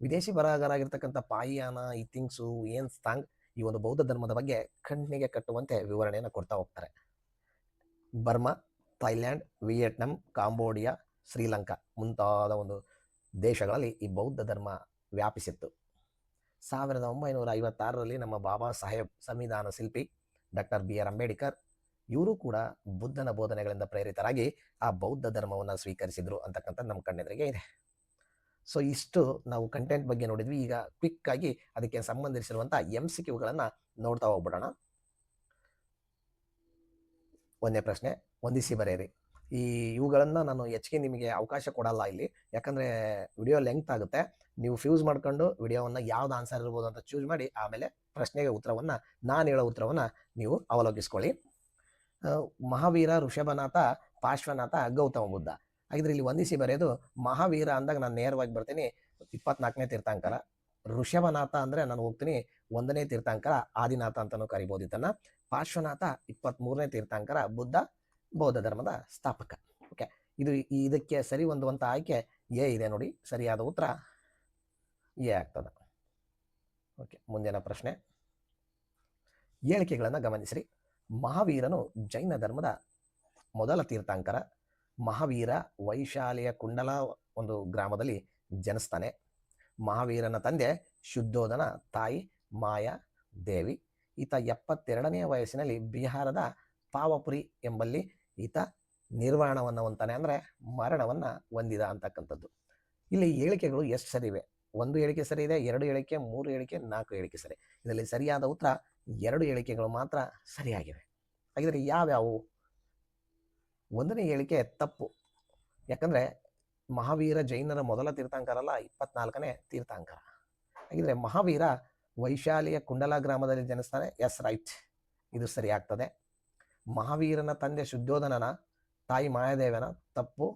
ವಿದೇಶಿ ಬರಹಗಾರರಾಗಿರ್ತಕ್ಕಂಥ ಪಾಯಿಯಾನ, ಇಥಿಂಗ್ಸು, ಏನ್ ಸ್ತಾಂಗ್ ಈ ಒಂದು ಬೌದ್ಧ ಧರ್ಮದ ಬಗ್ಗೆ ಕಣ್ಣಿಗೆ ಕಟ್ಟುವಂತೆ ವಿವರಣೆಯನ್ನು ಕೊಡ್ತಾ ಹೋಗ್ತಾರೆ. Burma, Thailand, Vietnam, Cambodia, Sri Lanka ಮುಂತಾದ ಒಂದು ದೇಶಗಳಲ್ಲಿ ಈ ಬೌದ್ಧ ಧರ್ಮ ವ್ಯಾಪಿಸಿತ್ತು. 1956ರಲ್ಲಿ ನಮ್ಮ ಬಾಬಾ ಸಾಹೇಬ್ ಸಂವಿಧಾನ ಶಿಲ್ಪಿ ಡಾಕ್ಟರ್ BR ಅಂಬೇಡ್ಕರ್ ಇವರು ಕೂಡ ಬುದ್ಧನ ಬೋಧನೆಗಳಿಂದ ಪ್ರೇರಿತರಾಗಿ ಆ ಬೌದ್ಧ ಧರ್ಮವನ್ನು ಸ್ವೀಕರಿಸಿದ್ರು ಅಂತಕ್ಕಂಥದ್ದು ನಮ್ಮ ಕಣ್ಣೆದುರಿಗೆ ಇದೆ. ಸೊ ಇಷ್ಟು ನಾವು ಕಂಟೆಂಟ್ ಬಗ್ಗೆ ನೋಡಿದ್ವಿ. ಈಗ ಕ್ವಿಕ್ ಆಗಿ ಅದಕ್ಕೆ ಸಂಬಂಧಿಸಿರುವಂಥ MCQಗಳನ್ನ ನೋಡ್ತಾ ಹೋಗ್ಬಿಡೋಣ. 1ನೇ ಪ್ರಶ್ನೆ, ಹೊಂದಿಸಿ ಬರೆಯಿರಿ. ಇವುಗಳನ್ನು ನಾನು ಹೆಚ್ಚಿಗೆ ನಿಮಗೆ ಅವಕಾಶ ಕೊಡಲ್ಲ ಇಲ್ಲಿ, ಯಾಕಂದರೆ ವಿಡಿಯೋ ಲೆಂತ್ ಆಗುತ್ತೆ. ನೀವು ಫ್ಯೂಸ್ ಮಾಡ್ಕೊಂಡು ವಿಡಿಯೋವನ್ನು ಯಾವ್ದು ಆನ್ಸರ್ ಇರ್ಬೋದು ಅಂತ ಚೂಸ್ ಮಾಡಿ ಆಮೇಲೆ ಪ್ರಶ್ನೆಗೆ ಉತ್ತರವನ್ನು, ನಾನು ಹೇಳೋ ಉತ್ತರವನ್ನು ನೀವು ಅವಲೋಕಿಸ್ಕೊಳ್ಳಿ. ಮಹಾವೀರ, ಋಷಭನಾಥ, ಪಾರ್ಶ್ವನಾಥ, ಗೌತಮ ಬುದ್ಧ. ಹಾಗಿದ್ರೆ ಇಲ್ಲಿ ಹೊಂದಿಸಿ ಬರೆಯೋದು ಮಹಾವೀರ ಅಂದಾಗ ನಾನು ನೇರವಾಗಿ ಬರ್ತೀನಿ 24ನೇ ತೀರ್ಥಂಕರ. ಋಷಭನಾಥ ಅಂದರೆ ನಾನು ಹೋಗ್ತೀನಿ 1ನೇ ತೀರ್ಥಂಕರ, ಆದಿನಾಥ ಅಂತಲೂ ಕರಿಬೋದು ಇದನ್ನು. ಪಾರ್ಶ್ವನಾಥ 23ನೇ ತೀರ್ಥಂಕರ, ಬುದ್ಧ ಬೌದ್ಧ ಧರ್ಮದ ಸ್ಥಾಪಕ. ಓಕೆ, ಇದಕ್ಕೆ ಸರಿ ಹೊಂದುವಂಥ ಆಯ್ಕೆ ಎ ಇದೆ ನೋಡಿ. ಸರಿಯಾದ ಉತ್ತರ ಎ ಆಗ್ತದೆ. ಓಕೆ, ಮುಂದಿನ ಪ್ರಶ್ನೆ. ಹೇಳಿಕೆಗಳನ್ನು ಗಮನಿಸಿರಿ. ಮಹಾವೀರನು ಜೈನ ಧರ್ಮದ ಮೊದಲ ತೀರ್ಥಂಕರ. ಮಹಾವೀರ ವೈಶಾಲಿಯ ಕುಂಡಲ ಒಂದು ಗ್ರಾಮದಲ್ಲಿ ಜನಿಸ್ತಾನೆ. ಮಹಾವೀರನ ತಂದೆ ಶುದ್ಧೋಧನ, ತಾಯಿ ಮಾಯಾ ದೇವಿ. ಈತ 72ನೇ ವಯಸ್ಸಿನಲ್ಲಿ ಬಿಹಾರದ ಪಾವಪುರಿ ಎಂಬಲ್ಲಿ ಈತ ನಿರ್ವಾಣವನ್ನು ಹೊಂತಾನೆ, ಅಂದರೆ ಮರಣವನ್ನು ಹೊಂದಿದ ಅಂತಕ್ಕಂಥದ್ದು. ಇಲ್ಲಿ ಹೇಳಿಕೆಗಳು ಎಷ್ಟು ಸರಿ ಇವೆ? 1 ಹೇಳಿಕೆ ಸರಿ ಇದೆ, 2 ಹೇಳಿಕೆ, 3 ಹೇಳಿಕೆ, 4 ಹೇಳಿಕೆ ಸರಿ. ಇದರಲ್ಲಿ ಸರಿಯಾದ ಉತ್ತರ 2 ಹೇಳಿಕೆಗಳು ಮಾತ್ರ ಸರಿಯಾಗಿವೆ. ಹಾಗಿದ್ರೆ ಯಾವ್ಯಾವು? 1ನೇ ಹೇಳಿಕೆ ತಪ್ಪು, ಯಾಕಂದರೆ ಮಹಾವೀರ ಜೈನರ ಮೊದಲ ತೀರ್ಥಂಕರ ಅಲ್ಲ, 24ನೇ ತೀರ್ಥಂಕರ. ಹಾಗಿದ್ರೆ ಮಹಾವೀರ ವೈಶಾಲಿಯ ಕುಂಡಲ ಗ್ರಾಮದಲ್ಲಿ ಜನಿಸ್ತಾನೆ. ಎಸ್, ರೈಟ್, ಇದು ಸರಿ ಆಗ್ತದೆ. ಮಹಾವೀರನ ತಂದೆ ಶುದ್ಧೋಧನನ, ತಾಯಿ ಮಾಯಾದೇವನ, ತಪ್ಪು.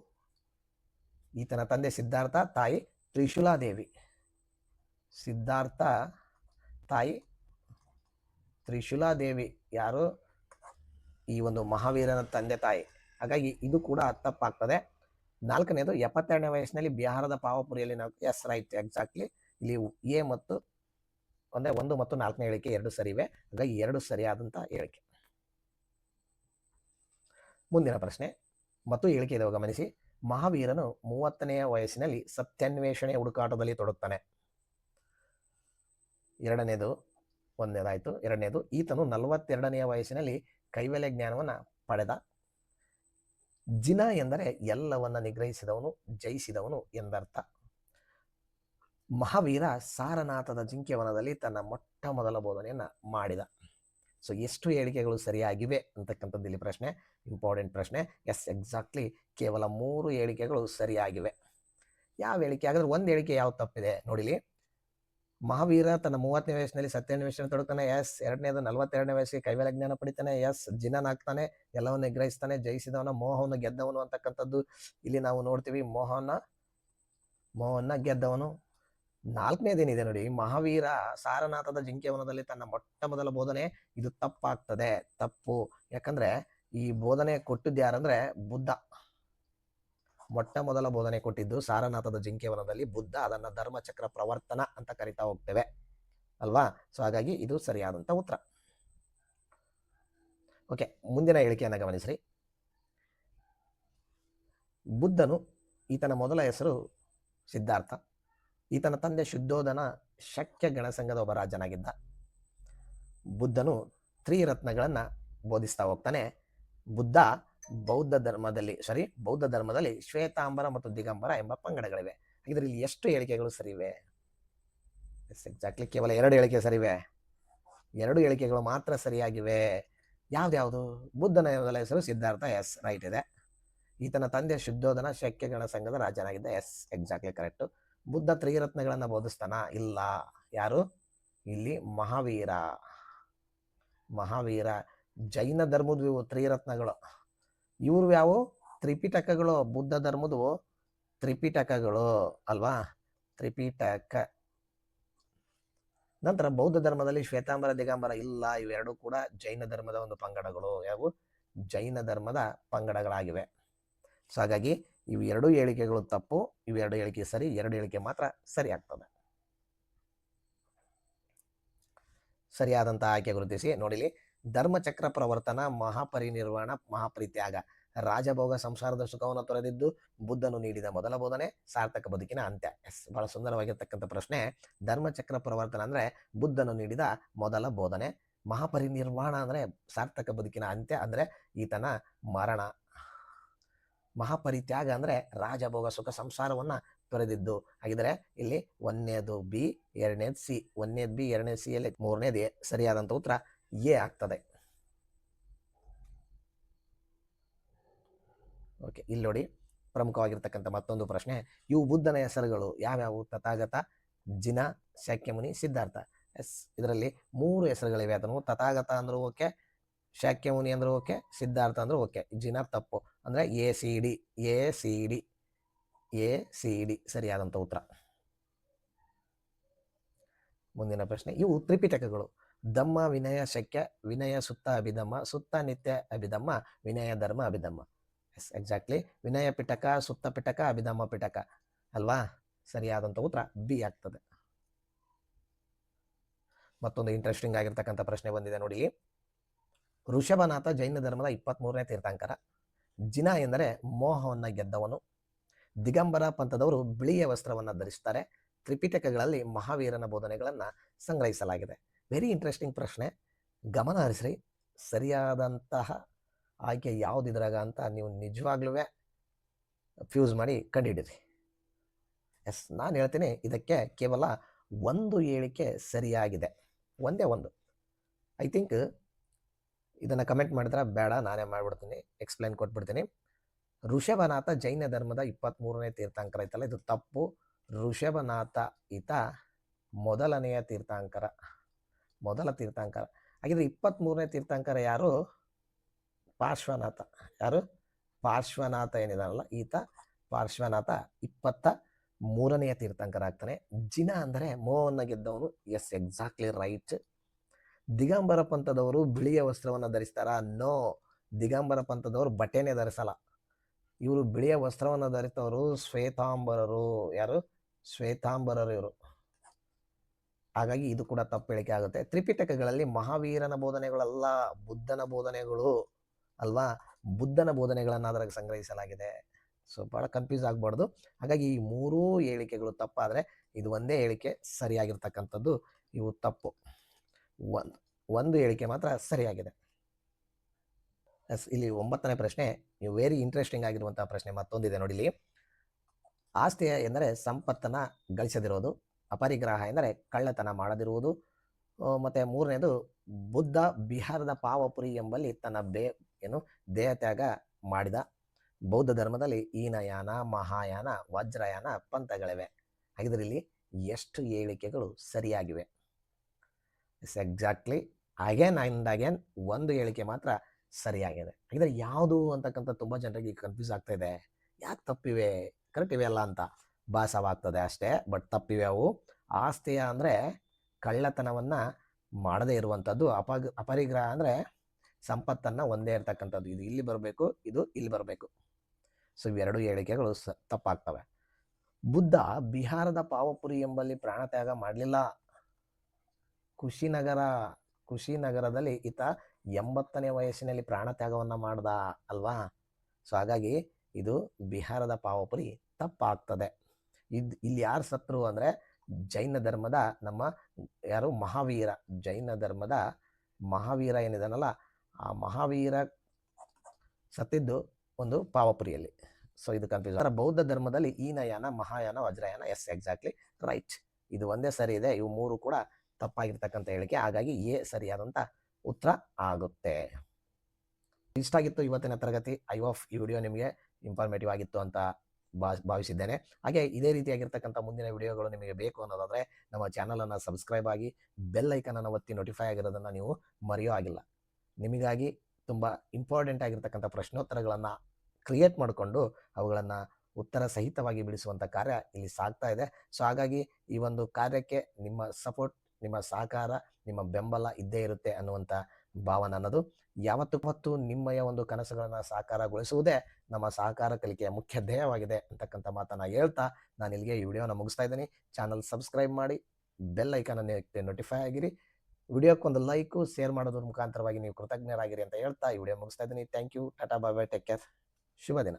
ಈತನ ತಂದೆ ಸಿದ್ಧಾರ್ಥ, ತಾಯಿ ತ್ರಿಶೂಲಾದೇವಿ. ಸಿದ್ಧಾರ್ಥ, ತಾಯಿ ತ್ರಿಶೂಲಾದೇವಿ ಯಾರು? ಈ ಒಂದು ಮಹಾವೀರನ ತಂದೆ ತಾಯಿ. ಹಾಗಾಗಿ ಇದು ಕೂಡ ತಪ್ಪಾಗ್ತದೆ. 4ನೇದು 72ನೇ ವಯಸ್ಸಿನಲ್ಲಿ ಬಿಹಾರದ ಪಾವಪುರಿಯಲ್ಲಿ ನಾವು. Yes, right, exactly. ಇಲ್ಲಿ ಎ ಮತ್ತು 1 ಮತ್ತು 4ನೇ ಹೇಳಿಕೆ 2 ಸರಿ ಇವೆ. ಹಾಗಾಗಿ 2 ಸರಿಯಾದಂಥ ಹೇಳಿಕೆ. ಮುಂದಿನ ಪ್ರಶ್ನೆ ಮತ್ತು ಹೇಳಿಕೆ ಇದೆ, ಗಮನಿಸಿ. ಮಹಾವೀರನು 30ನೇ ವಯಸ್ಸಿನಲ್ಲಿ ಸತ್ಯಾನ್ವೇಷಣೆ ಹುಡುಕಾಟದಲ್ಲಿ ತೊಡಗುತ್ತಾನೆ. 1ನೇದಾಯ್ತು. 2ನೇದು, ಈತನು 42ನೇ ವಯಸ್ಸಿನಲ್ಲಿ ಕೈವಲ್ಯ ಜ್ಞಾನವನ್ನು ಪಡೆದ. ಜಿನ ಎಂದರೆ ಎಲ್ಲವನ್ನ ನಿಗ್ರಹಿಸಿದವನು, ಜಯಿಸಿದವನು ಎಂದರ್ಥ. ಮಹಾವೀರ ಸಾರನಾಥದ ಜಿಂಕೆವನದಲ್ಲಿ ತನ್ನ ಮೊಟ್ಟ ಮೊದಲ ಬೋಧನೆಯನ್ನು ಮಾಡಿದ. ಸೊ ಎಷ್ಟು ಹೇಳಿಕೆಗಳು ಸರಿಯಾಗಿವೆ ಅಂತಕ್ಕಂಥದ್ದು ಇಲ್ಲಿ ಪ್ರಶ್ನೆ, ಇಂಪಾರ್ಟೆಂಟ್ ಪ್ರಶ್ನೆ. ಎಸ್, ಎಕ್ಸಾಕ್ಟ್ಲಿ, ಕೇವಲ 3 ಹೇಳಿಕೆಗಳು ಸರಿಯಾಗಿವೆ. ಯಾವ ಹೇಳಿಕೆ? ಹಾಗಾದ್ರೆ 1 ಹೇಳಿಕೆ ಯಾವ್ದು ತಪ್ಪಿದೆ ನೋಡಿಲಿ. ಮಹಾವೀರ ತನ್ನ 30ನೇ ವಯಸ್ಸಿನಲ್ಲಿ ಸತ್ಯಾನ್ವೇಷಣೆ ತೊಡಗ್ತಾನೆ. ಎಸ್. 2ನೇದು 42ನೇ ವಯಸ್ಸಿಗೆ ಕೈವಲ್ಯ ಜ್ಞಾನ ಪಡಿತಾನೆ. ಎಸ್. ಜಿನನಾಗ್ತಾನೆ, ಎಲ್ಲವನ್ನು ನಿಗ್ರಹಿಸ್ತಾನೆ, ಜಯಿಸಿದವನ, ಮೋಹವನ್ನು ಗೆದ್ದವನು ಅಂತಕ್ಕಂಥದ್ದು ಇಲ್ಲಿ ನಾವು ನೋಡ್ತೀವಿ. ಮೋಹನ್ನ ಗೆದ್ದವನು. 4ನೇದೇನಿದೆ ನೋಡಿ, ಮಹಾವೀರ ಸಾರನಾಥದ ಜಿಂಕೆವನದಲ್ಲಿ ತನ್ನ ಮೊಟ್ಟ ಮೊದಲ ಬೋಧನೆ, ಇದು ತಪ್ಪಾಗ್ತದೆ, ತಪ್ಪು. ಯಾಕಂದ್ರೆ ಈ ಬೋಧನೆ ಕೊಟ್ಟಿದ್ದು ಯಾರಂದ್ರೆ ಬುದ್ಧ. ಮೊಟ್ಟ ಮೊದಲ ಬೋಧನೆ ಕೊಟ್ಟಿದ್ದು ಸಾರನಾಥದ ಜಿಂಕೆವನದಲ್ಲಿ ಬುದ್ಧ, ಅದನ್ನ ಧರ್ಮಚಕ್ರ ಪ್ರವರ್ತನ ಅಂತ ಕರಿತಾ ಹೋಗ್ತೇವೆ ಅಲ್ವಾ. ಸೊ ಹಾಗಾಗಿ ಇದು ಸರಿಯಾದಂತ ಉತ್ತರ. ಓಕೆ, ಮುಂದಿನ ಹೇಳಿಕೆಯನ್ನು ಗಮನಿಸ್ರಿ. ಬುದ್ಧನು, ಈತನ ಮೊದಲ ಹೆಸರು ಸಿದ್ಧಾರ್ಥ, ಈತನ ತಂದೆ ಶುದ್ಧೋಧನ ಶಕ್ಯ ಗಣಸಂಘದ ಒಬ್ಬ ರಾಜನಾಗಿದ್ದ. ಬುದ್ಧನು ತ್ರಿರತ್ನಗಳನ್ನ ಬೋಧಿಸ್ತಾ ಹೋಗ್ತಾನೆ. ಬುದ್ಧ ಬೌದ್ಧ ಧರ್ಮದಲ್ಲಿ ಶ್ವೇತಾಂಬರ ಮತ್ತು ದಿಗಂಬರ ಎಂಬ ಪಂಗಡಗಳಿವೆ. ಇದರಲ್ಲಿ ಎಷ್ಟು ಹೇಳಿಕೆಗಳು ಸರಿವೆ? ಎಕ್ಸಾಕ್ಟ್ಲಿ ಕೇವಲ 2 ಹೇಳಿಕೆ ಸರಿವೆ. 2 ಹೇಳಿಕೆಗಳು ಮಾತ್ರ ಸರಿಯಾಗಿವೆ. ಯಾವ್ದ್ಯಾವುದು? ಬುದ್ಧನ ಮೊದಲ ಹೆಸರು ಸಿದ್ಧಾರ್ಥ, ಎಸ್ ರೈಟ್ ಇದೆ. ಈತನ ತಂದೆ ಶುದ್ಧೋಧನ ಶಕ್ಯ ಗಣಸಂಘದ ರಾಜನಾಗಿದ್ದ, ಎಸ್ ಎಕ್ಸಾಕ್ಟ್ಲಿ ಕರೆಕ್ಟ್. ಬುದ್ಧ ತ್ರಿರತ್ನಗಳನ್ನ ಬೋಧಿಸ್ತಾನ? ಇಲ್ಲ. ಯಾರು? ಇಲ್ಲಿ ಮಹಾವೀರ. ಜೈನ ಧರ್ಮದ ತ್ರಿರತ್ನಗಳು. ಇವ್ರು ಯಾವ? ತ್ರಿಪಿಟಕಗಳು. ಬುದ್ಧ ಧರ್ಮದವು ತ್ರಿಪಿಟಕಗಳು ಅಲ್ವಾ, ತ್ರಿಪಿಟಕ. ನಂತರ ಬೌದ್ಧ ಧರ್ಮದಲ್ಲಿ ಶ್ವೇತಾಂಬರ ದಿಗಂಬರ ಇಲ್ಲ. ಇವೆರಡು ಕೂಡ ಜೈನ ಧರ್ಮದ ಒಂದು ಪಂಗಡಗಳು. ಯಾವ? ಜೈನ ಧರ್ಮದ ಪಂಗಡಗಳಾಗಿವೆ. ಸೊ ಹಾಗಾಗಿ ಇವು 2 ಹೇಳಿಕೆಗಳು ತಪ್ಪು, ಇವು 2 ಹೇಳಿಕೆ ಸರಿ, 2 ಹೇಳಿಕೆ ಮಾತ್ರ ಸರಿ ಆಗ್ತದೆ. ಸರಿಯಾದಂತಹ ಆಯ್ಕೆ ಗುರುತಿಸಿ. ನೋಡಿಲಿ, ಧರ್ಮಚಕ್ರ ಪ್ರವರ್ತನ, ಮಹಾಪರಿನಿರ್ವಾಣ, ಮಹಾಪರಿತ್ಯಾಗ, ರಾಜಭೋಗ ಸಂಸಾರದ ಸುಖವನ್ನು ತೊರೆದಿದ್ದು ಬುದ್ಧನು ನೀಡಿದ ಮೊದಲ ಬೋಧನೆ, ಸಾರ್ಥಕ ಬದುಕಿನ ಅಂತ್ಯ. ಎಸ್, ಬಹಳ ಸುಂದರವಾಗಿರ್ತಕ್ಕಂಥ ಪ್ರಶ್ನೆ. ಧರ್ಮಚಕ್ರ ಪ್ರವರ್ತನ ಅಂದ್ರೆ ಬುದ್ಧನು ನೀಡಿದ ಮೊದಲ ಬೋಧನೆ, ಮಹಾಪರಿನಿರ್ವಾಣ ಅಂದ್ರೆ ಸಾರ್ಥಕ ಬದುಕಿನ ಅಂತ್ಯ ಅಂದ್ರೆ ಈತನ ಮರಣ, ಮಹಾಪರಿತ್ಯಾಗ ಅಂದ್ರೆ ರಾಜಭೋಗ ಸುಖ ಸಂಸಾರವನ್ನ ತೊರೆದಿದ್ದು. ಹಾಗಿದ್ರೆ ಇಲ್ಲಿ 1ನೇದು ಬಿ, 2ನೇದು ಸಿ. 1ನೇದು ಬಿ, 2ನೇದು ಸಿ ಅಲ್ಲಿ 3ನೇದು ಎ. ಸರಿಯಾದಂತ ಉತ್ತರ ಎ ಆಗ್ತದೆ. ಓಕೆ, ಇಲ್ಲಿ ನೋಡಿ ಪ್ರಮುಖವಾಗಿರ್ತಕ್ಕಂಥ ಮತ್ತೊಂದು ಪ್ರಶ್ನೆ. ಇವು ಬುದ್ಧನ ಹೆಸರುಗಳು ಯಾವ್ಯಾವು? ತಥಾಗತ, ಜಿನ, ಶಾಕ್ಯಮುನಿ, ಸಿದ್ಧಾರ್ಥ. ಎಸ್, ಇದರಲ್ಲಿ 3 ಹೆಸರುಗಳಿವೆ. ಅದನ್ನು ತಥಾಗತ ಅಂದ್ರೂ ಓಕೆ, ಶಾಕ್ಯಮುನಿ ಅಂದ್ರೂ ಓಕೆ, ಸಿದ್ಧಾರ್ಥ ಅಂದ್ರೂ ಓಕೆ. ಜಿನ ತಪ್ಪು, ಅಂದ್ರೆ ಎ ಸಿ ಡಿ ಸರಿಯಾದಂತ ಉತ್ತರ. ಮುಂದಿನ ಪ್ರಶ್ನೆ. ಇವು ತ್ರಿಪಿಟಕಗಳು. ಧಮ್ಮ, ವಿನಯ, ಶಕ್ಯ, ವಿನಯ ಸುತ್ತ ಅಭಿಧಮ್ಮ, ಸುತ್ತ ನಿತ್ಯ ಅಭಿಧಮ್ಮ, ವಿನಯ ಧರ್ಮ ಅಭಿಧಮ್ಮ. ಎಸ್ ಎಕ್ಸಾಕ್ಟ್ಲಿ, ವಿನಯ ಪಿಟಕ, ಸುತ್ತ ಪಿಟಕ, ಅಭಿಧಮ್ಮ ಪಿಟಕ ಅಲ್ವಾ. ಸರಿಯಾದಂತ ಉತ್ತರ ಬಿ ಆಗ್ತದೆ. ಮತ್ತೊಂದು ಇಂಟ್ರೆಸ್ಟಿಂಗ್ ಆಗಿರ್ತಕ್ಕಂಥ ಪ್ರಶ್ನೆ ಬಂದಿದೆ ನೋಡಿ. ಋಷಭನಾಥ ಜೈನ ಧರ್ಮದ 23ನೇ ತೀರ್ಥಂಕರ. ಜಿನ ಎಂದರೆ ಮೋಹವನ್ನ ಗೆದ್ದವನು. ದಿಗಂಬರ ಪಂಥದವರು ಬಿಳಿಯ ವಸ್ತ್ರವನ್ನ ಧರಿಸುತ್ತಾರೆ. ತ್ರಿಪಿಟಕಗಳಲ್ಲಿ ಮಹಾವೀರನ ಬೋಧನೆಗಳನ್ನ ಸಂಗ್ರಹಿಸಲಾಗಿದೆ. ವೆರಿ ಇಂಟ್ರೆಸ್ಟಿಂಗ್ ಪ್ರಶ್ನೆ, ಗಮನ ಹರಿಸ್ರಿ. ಸರಿಯಾದಂತಹ ಆಯ್ಕೆ ಯಾವುದಿದ್ರಾಗ ಅಂತ ನೀವು ನಿಜವಾಗ್ಲೂ ಫ್ಯೂಸ್ ಮಾಡಿ ಕಂಡುಹಿಡಿರಿ. ಎಸ್, ನಾನು ಹೇಳ್ತೀನಿ, ಇದಕ್ಕೆ ಕೇವಲ 1 ಹೇಳಿಕೆ ಸರಿಯಾಗಿದೆ. ಒಂದೇ ಒಂದು. ಐ ಥಿಂಕ್ ಇದನ್ನು ಕಮೆಂಟ್ ಮಾಡಿದ್ರೆ ಬೇಡ, ನಾನೇ ಮಾಡಿಬಿಡ್ತೀನಿ, ಎಕ್ಸ್ಪ್ಲೈನ್ ಕೊಟ್ಬಿಡ್ತೀನಿ. ಋಷಭನಾಥ ಜೈನ ಧರ್ಮದ 23ನೇ ತೀರ್ಥಂಕರ ಐತಲ್ಲ, ಇದು ತಪ್ಪು. ಋಷಭನಾಥ ಈತ ಮೊದಲ ತೀರ್ಥಂಕರ. ಹಾಗಿದ್ರೆ 23ನೇ ತೀರ್ಥಂಕರ ಯಾರು? ಪಾರ್ಶ್ವನಾಥ. ಯಾರು? ಪಾರ್ಶ್ವನಾಥ ಏನಿದಾನಲ್ಲ ಈತ ಪಾರ್ಶ್ವನಾಥ 23ನೇ ತೀರ್ಥಂಕರ ಆಗ್ತಾನೆ. ಜಿನ ಅಂದರೆ ಮೋಹವನ್ನ ಗೆದ್ದವನು. Yes exactly right. ದಿಗಂಬರ ಪಂಥದವರು ಬಿಳಿಯ ವಸ್ತ್ರವನ್ನ ಧರಿಸ್ತಾರ? ನೋ, ದಿಗಂಬರ ಪಂಥದವರು ಬಟ್ಟೆನೇ ಧರಿಸಲ್ಲ. ಇವರು ಬಿಳಿಯ ವಸ್ತ್ರವನ್ನ ಧರಿಸದವರು ಶ್ವೇತಾಂಬರರು. ಯಾರು? ಶ್ವೇತಾಂಬರರು ಇವರು. ಹಾಗಾಗಿ ಇದು ಕೂಡ ತಪ್ಪು ಹೇಳಿಕೆ ಆಗುತ್ತೆ. ತ್ರಿಪಿಟಕಗಳಲ್ಲಿ ಮಹಾವೀರನ ಬೋಧನೆಗಳಲ್ಲ, ಬುದ್ಧನ ಬೋಧನೆಗಳು ಅಲ್ವಾ. ಬುದ್ಧನ ಬೋಧನೆಗಳನ್ನ ಅದರಾಗ ಸಂಗ್ರಹಿಸಲಾಗಿದೆ. ಸೊ ಬಹಳ ಕನ್ಫ್ಯೂಸ್ ಆಗ್ಬಾರ್ದು. ಹಾಗಾಗಿ ಈ 3 ಹೇಳಿಕೆಗಳು ತಪ್ಪಾದ್ರೆ ಇದು ಒಂದೇ ಹೇಳಿಕೆ ಸರಿಯಾಗಿರ್ತಕ್ಕಂಥದ್ದು. ಇವು ತಪ್ಪು. ಒಂದು ಹೇಳಿಕೆ ಮಾತ್ರ ಸರಿಯಾಗಿದೆ. ಎಸ್, ಇಲ್ಲಿ 9ನೇ ಪ್ರಶ್ನೆ ವೆರಿ ಇಂಟ್ರೆಸ್ಟಿಂಗ್ ಆಗಿರುವಂತಹ ಪ್ರಶ್ನೆ ಮತ್ತೊಂದಿದೆ ನೋಡಿಲಿ. ಆಸ್ತಿಯ ಎಂದರೆ ಸಂಪತ್ತನ್ನ ಗಳಿಸದಿರೋದು, ಅಪರಿಗ್ರಹ ಎಂದರೆ ಕಳ್ಳತನ ಮಾಡದಿರುವುದು, ಮತ್ತೆ 3ನೇದು ಬುದ್ಧ ಬಿಹಾರದ ಪಾವಪುರಿ ಎಂಬಲ್ಲಿ ತನ್ನ ದೇಹತ್ಯಾಗ ಮಾಡಿದ. ಬೌದ್ಧ ಧರ್ಮದಲ್ಲಿ ಹೀನಯಾನ, ಮಹಾಯಾನ, ವಜ್ರಯಾನ ಪಂಥಗಳಿವೆ. ಹಾಗಿದ್ರೆ ಇಲ್ಲಿ ಎಷ್ಟು ಹೇಳಿಕೆಗಳು ಸರಿಯಾಗಿವೆ? Yes exactly, again and again 1 ಹೇಳಿಕೆ ಮಾತ್ರ ಸರಿಯಾಗಿದೆ. ಹಾಗಿದ್ರೆ ಯಾವುದು ಅಂತಕ್ಕಂಥ ತುಂಬ ಜನರಿಗೆ ಕನ್ಫ್ಯೂಸ್ ಆಗ್ತಾ ಇದೆ. ಯಾಕೆ ತಪ್ಪಿವೆ? ಕರೆಕ್ಟ್ ಇವೆ ಅಲ್ಲ ಅಂತ ಭಾಸವಾಗ್ತದೆ ಅಷ್ಟೇ, ಬಟ್ ತಪ್ಪಿವೆ ಅವು. ಆಸ್ತಿಯ ಅಂದರೆ ಕಳ್ಳತನವನ್ನ ಮಾಡದೇ ಇರುವಂಥದ್ದು, ಅಪರಿಗ್ರಹ ಅಂದರೆ ಸಂಪತ್ತನ್ನು ಒಂದೇ ಇರ್ತಕ್ಕಂಥದ್ದು. ಇದು ಇಲ್ಲಿ ಬರಬೇಕು, ಇದು ಇಲ್ಲಿ ಬರಬೇಕು. ಸೊ ಇವೆರಡು ಹೇಳಿಕೆಗಳು ತಪ್ಪಾಗ್ತವೆ. ಬುದ್ಧ ಬಿಹಾರದ ಪಾವಪುರಿ ಎಂಬಲ್ಲಿ ಪ್ರಾಣತ್ಯಾಗ ಮಾಡಲಿಲ್ಲ. ಕುಶಿನಗರದಲ್ಲಿ ಈತ 80ನೇ ವಯಸ್ಸಿನಲ್ಲಿ ಪ್ರಾಣತ್ಯಾಗವನ್ನು ಮಾಡ್ದ ಅಲ್ವಾ. ಸೊ ಹಾಗಾಗಿ ಇದು ಬಿಹಾರದ ಪಾವಪುರಿ ತಪ್ಪಾಗ್ತದೆ. ಇಲ್ಲಿ ಯಾರು ಸತ್ರು ಅಂದರೆ ಜೈನ ಧರ್ಮದ ನಮ್ಮ ಯಾರು ಮಹಾವೀರ, ಜೈನ ಧರ್ಮದ ಮಹಾವೀರ ಏನಿದಾನಲ್ಲ, ಆ ಮಹಾವೀರ ಸತ್ತಿದ್ದು ಒಂದು ಪಾವಪುರಿಯಲ್ಲಿ. ಸೊ ಇದು ಕನ್ಫ್ಯೂಸ್. ಬೌದ್ಧ ಧರ್ಮದಲ್ಲಿ Hinayana, Mahayana, Vajrayana. Yes, exactly right. ಇದು ಒಂದೇ ಸರಿ ಇದೆ. ಇವು ಮೂರು ಕೂಡ ತಪ್ಪಾಗಿರ್ತಕ್ಕಂಥ ಹೇಳಿಕೆ. ಹಾಗಾಗಿ ಎ ಸರಿಯಾದಂಥ ಉತ್ತರ ಆಗುತ್ತೆ. ಇಷ್ಟ ಆಗಿತ್ತು ಇವತ್ತಿನ ತರಗತಿ. ಐ ಹೋಪ್ ಈ ವಿಡಿಯೋ ನಿಮಗೆ ಇನ್ಫಾರ್ಮೇಟಿವ್ ಆಗಿತ್ತು ಅಂತ ಭಾವಿಸಿದ್ದೇನೆ. ಹಾಗೆ ಇದೇ ರೀತಿಯಾಗಿರ್ತಕ್ಕಂಥ ಮುಂದಿನ ವಿಡಿಯೋಗಳು ನಿಮಗೆ ಬೇಕು ಅನ್ನೋದಾದರೆ ನಮ್ಮ ಚಾನಲನ್ನು ಸಬ್ಸ್ಕ್ರೈಬ್ ಆಗಿ ಬೆಲ್ ಐಕನನ್ನು ಒತ್ತಿ ನೋಟಿಫೈ ಆಗಿರೋದನ್ನು ನೀವು ಮರೆಯೋ ಆಗಿಲ್ಲ. ನಿಮಗಾಗಿ ತುಂಬ ಇಂಪಾರ್ಟೆಂಟ್ ಆಗಿರ್ತಕ್ಕಂಥ ಪ್ರಶ್ನೋತ್ತರಗಳನ್ನು ಕ್ರಿಯೇಟ್ ಮಾಡಿಕೊಂಡು ಅವುಗಳನ್ನು ಉತ್ತರ ಸಹಿತವಾಗಿ ಬಿಡಿಸುವಂಥ ಕಾರ್ಯ ಇಲ್ಲಿ ಸಾಗ್ತಾ ಇದೆ. ಸೊ ಹಾಗಾಗಿ ಈ ಒಂದು ಕಾರ್ಯಕ್ಕೆ ನಿಮ್ಮ ಸಪೋರ್ಟ್, ನಿಮ್ಮ ಸಹಕಾರ, ನಿಮ್ಮ ಬೆಂಬಲ ಇದ್ದೇ ಇರುತ್ತೆ ಅನ್ನುವಂಥ ಭಾವನೆ ಅನ್ನೋದು ಯಾವತ್ತೂ ನಿಮ್ಮಯ ಒಂದು ಕನಸುಗಳನ್ನು ಸಾಕಾರಗೊಳಿಸುವುದೇ ನಮ್ಮ ಸಹಕಾರ ಕಲಿಕೆಯ ಮುಖ್ಯ ಧ್ಯೇಯವಾಗಿದೆ ಅಂತಕ್ಕಂಥ ಮಾತನ್ನು ಹೇಳ್ತಾ ನಾನು ಇಲ್ಲಿಗೆ ಈ ವಿಡಿಯೋನ ಮುಗಿಸ್ತಾ ಇದ್ದೀನಿ. ಚಾನಲ್ ಸಬ್ಸ್ಕ್ರೈಬ್ ಮಾಡಿ, ಬೆಲ್ ಐಕನನ್ನು ನೋಟಿಫೈ ಆಗಿರಿ. ವಿಡಿಯೋಕ್ಕೊಂದು ಲೈಕು, ಶೇರ್ ಮಾಡೋದ್ರ ಮುಖಾಂತರವಾಗಿ ನೀವು ಕೃತಜ್ಞರಾಗಿರಿ ಅಂತ ಹೇಳ್ತಾ ಈ ವಿಡಿಯೋ ಮುಗಿಸ್ತಾ ಇದ್ದೀನಿ. Thank you. Ta-ta, bye bye, take care. ಶುಭ ದಿನ.